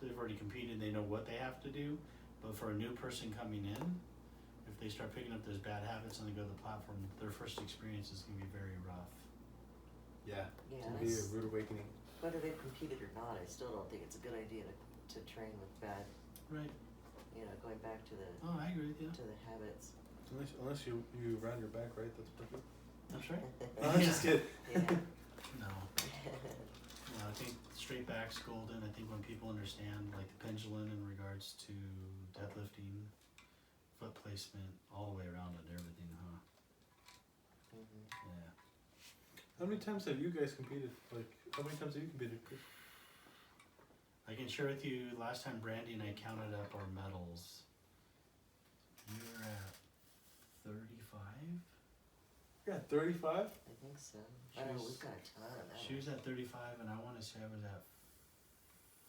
they've already competed, they know what they have to do. But for a new person coming in, if they start picking up those bad habits and they go to the platform, their first experience is going to be very rough. Yeah. Yeah, It's gonna be a rude awakening. whether they've competed or not, I still don't think it's a good idea to train with bad, Right. you know, going back to the Oh, I agree with you. to the habits. Unless you round your back, right? That's perfect. That's right. I'm just kidding. Yeah. No. No, I think straight back's golden. I think when people understand, like, the pendulum in regards to deadlifting, foot placement, all the way around and everything, huh? Mhm. Yeah. How many times have you guys competed? Like, how many times have you competed? I can share with you, last time Brandi and I counted up our medals, we were at 35? Yeah, 35? I think so. She I know was- we've got a ton of that. She was at 35, and I want to say I was at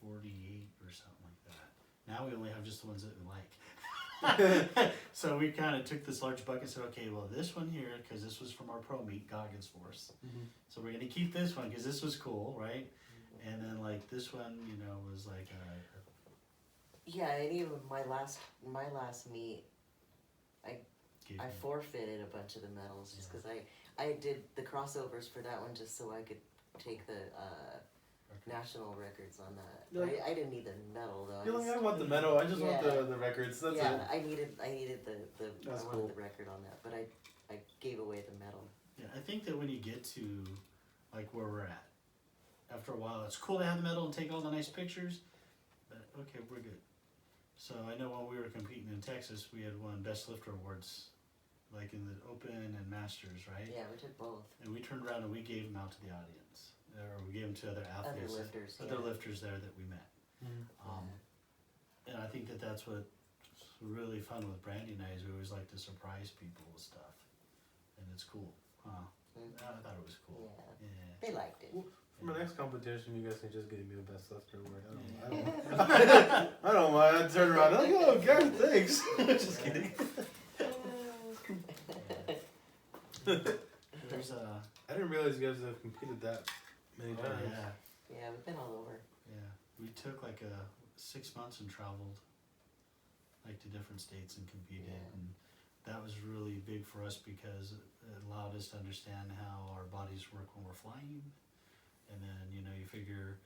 48 or something like that. Now we only have just the ones that we like. So we kind of took this large bucket and said, okay, well, this one here, because this was from our pro meet, Goggins Force. Mm-hmm. So we're going to keep this one because this was cool, right? And then, like, this one, you know, was like Yeah, and even my last meet, gave I me- forfeited a bunch of the medals just Yeah. because I did the crossovers for that one just so I could take the record. national records on that. You're But I didn't need the medal though. You're like, I want the medal. I just want Yeah. the records. That's yeah, it. I needed the That's I wanted cool. the record on that, but I gave away the medal. Yeah, I think that when you get to, like, where we're at, after a while, it's cool to have the medal and take all the nice pictures, but okay, we're good. So I know when we were competing in Texas, we had won Best Lifter Awards, like in the Open and Masters, right? Yeah, we took both. And we turned around and we gave them out to the audience, or we gave them to other athletes, lifters, other yeah. lifters there that we met. Mm-hmm. And I think that that's what's really fun with Brandi and I, is we always like to surprise people with stuff, and it's cool, huh? Mhm. I thought it was cool. Yeah. Yeah. They liked it. Well, for my next competition, you guys can just give me the best lifter award. Yeah. I don't mind. I turn around. I'm like, oh, God, thanks. Just kidding. There's a I didn't realize you guys have competed that many times. Yeah, we've been all over. yeah. We took like 6 months and traveled, like, to different states and competed. Yeah. And that was really big for us because it allowed us to understand how our bodies work when we're flying. And then, you know, you figure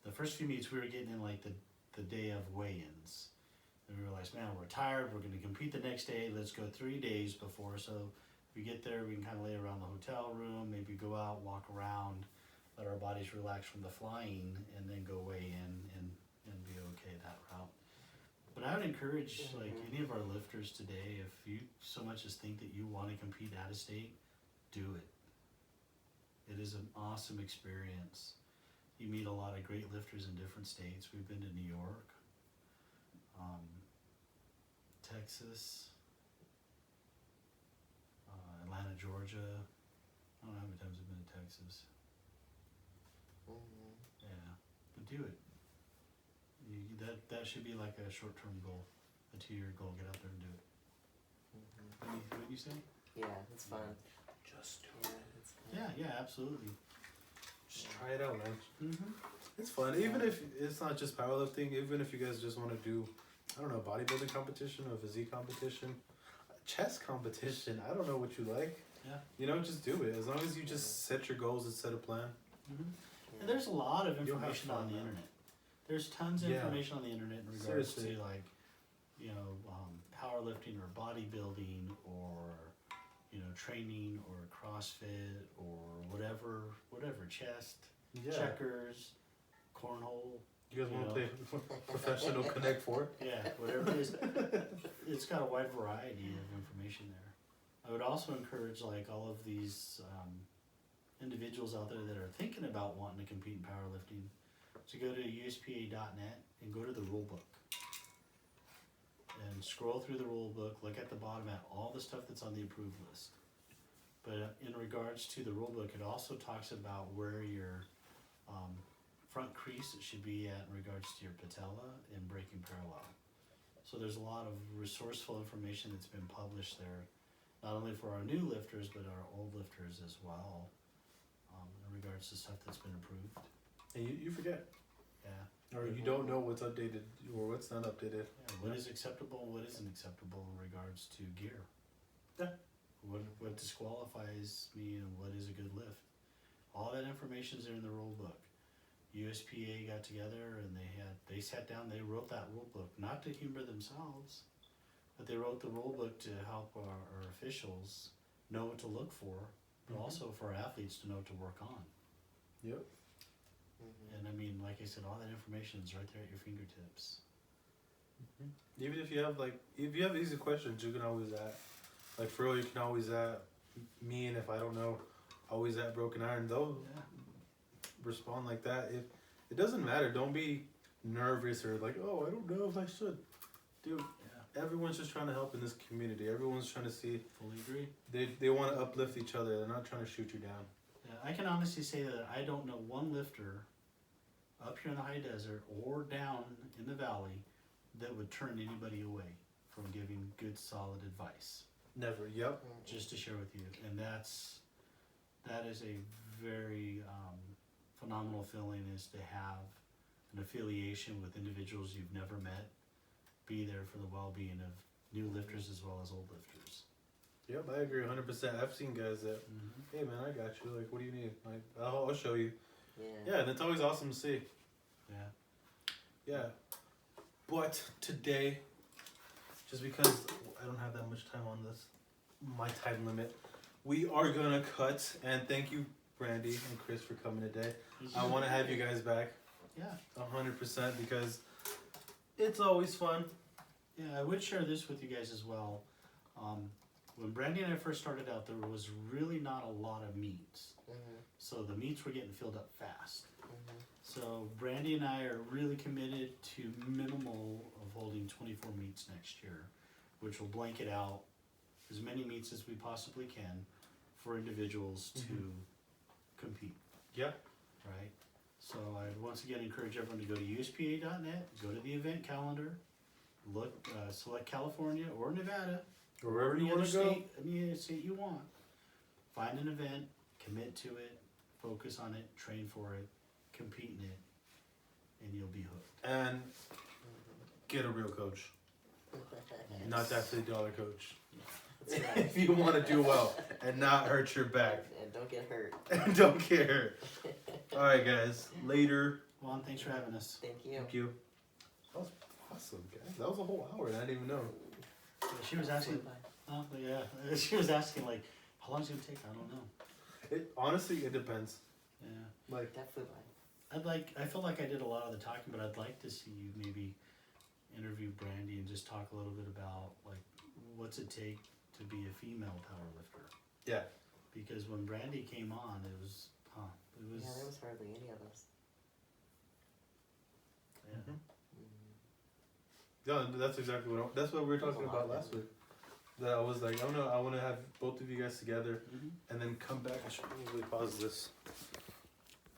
the first few meets we were getting in like the day of weigh-ins. And we realized, man, we're tired, we're gonna compete the next day, let's go 3 days before. So we get there, we can kind of lay around the hotel room, maybe go out, walk around, let our bodies relax from the flying, and then go weigh in and be okay that route. But I would encourage like any of our lifters today, if you so much as think that you want to compete out of state, do it. It is an awesome experience. You meet a lot of great lifters in different states. We've been to New York, Texas, Atlanta, Georgia. I don't know how many times I've been to Texas. Yeah, but do it. That should be like a short-term goal, a 2-year goal. Get out there and do it. What do you say? Yeah, it's fun. Just do Yeah, it. it's fun. Yeah, absolutely. Just try it out, man. Mm-hmm. It's fun. Even if it's not just powerlifting, even if you guys just want to do, I don't know, bodybuilding competition or physique competition, chess competition, I don't know what you like. Yeah. You know, just do it. As long as you just set your goals and set a plan. Mm-hmm. And there's a lot of You'll have information on fun, the man. internet. There's tons of Yeah. information on the internet in regards Seriously. to like, you know, powerlifting or bodybuilding or, you know, training or CrossFit or whatever, chest, Yeah. checkers, cornhole. You guys want You to know. play professional Connect 4? Yeah, whatever it is. It's got a wide variety of information there. I would also encourage like all of these individuals out there that are thinking about wanting to compete in powerlifting to go to uspa.net and go to the rule book and scroll through the rule book, look at the bottom at all the stuff that's on the approved list. But in regards to the rule book, it also talks about where your front crease should be at in regards to your patella and breaking parallel. So there's a lot of resourceful information that's been published there, not only for our new lifters, but our old lifters as well, in regards to stuff that's been approved. And you forget. Yeah. Or you don't know what's updated or what's not updated. Yeah, what is acceptable and what isn't acceptable in regards to gear. Yeah. What disqualifies me and what is a good lift. All that information's there in the rule book. USPA got together and they sat down, they wrote that rule book, not to humor themselves, but they wrote the rule book to help our officials know what to look for, but also for our athletes to know what to work on. Yep. And I mean, like I said, all that information is right there at your fingertips. Even if you have easy questions, you can always ask. Like for real, you can always ask me, and if I don't know, always at Broken Iron. They'll respond like that. If it doesn't matter, don't be nervous or like, oh, I don't know if I should. Dude, everyone's just trying to help in this community. Everyone's trying to see. Fully agree. They want to uplift each other. They're not trying to shoot you down. Yeah, I can honestly say that I don't know one lifter up here in the high desert or down in the valley that would turn anybody away from giving good, solid advice. Never. Yep. Just to share with you, and that is a very phenomenal feeling, is to have an affiliation with individuals you've never met, be there for the well-being of new lifters as well as old lifters. Yep, I agree 100%. I've seen guys that, hey man, I got you. Like, what do you need? Like, I'll show you. Yeah, and it's always awesome to see. Yeah. But today, just because I don't have that much time on this, my time limit, we are gonna cut. And thank you, Brandi and Chris, for coming today. I want to have you guys back. Yeah. 100% because it's always fun. Yeah, I would share this with you guys as well. When Brandi and I first started out, there was really not a lot of meets. So the meets were getting filled up fast. So Brandi and I are really committed to minimal of holding 24 meets next year, which will blanket out as many meets as we possibly can for individuals to compete. Yeah. Right? So I once again encourage everyone to go to uspa.net, go to the event calendar, look, select California or Nevada, Or wherever you any want other to go. state, any other state you want. Find an event, commit to it, focus on it, train for it, compete in it, and you'll be hooked. And get a real coach. Not that $50 coach. That's right. if you want to do well and not hurt your back. And don't get hurt. And don't care. All right, guys. Later. Juan, thanks for having us. Thank you. Thank you. That was awesome, guys. That was a whole hour, and I didn't even know. Yeah, she was asking. But yeah, she was asking like, how long is it gonna take? I don't know. Honestly, it depends. Yeah. Like, That flew by. I felt like I did a lot of the talking, but I'd like to see you maybe interview Brandi and just talk a little bit about like what's it take to be a female powerlifter. yeah. Because when Brandi came on, it was. Yeah, there was hardly any of us. Yeah. Yeah, that's exactly that's what we were talking about last week. That I was like, I want to have both of you guys together, Mhm. and then come back. I should probably pause this.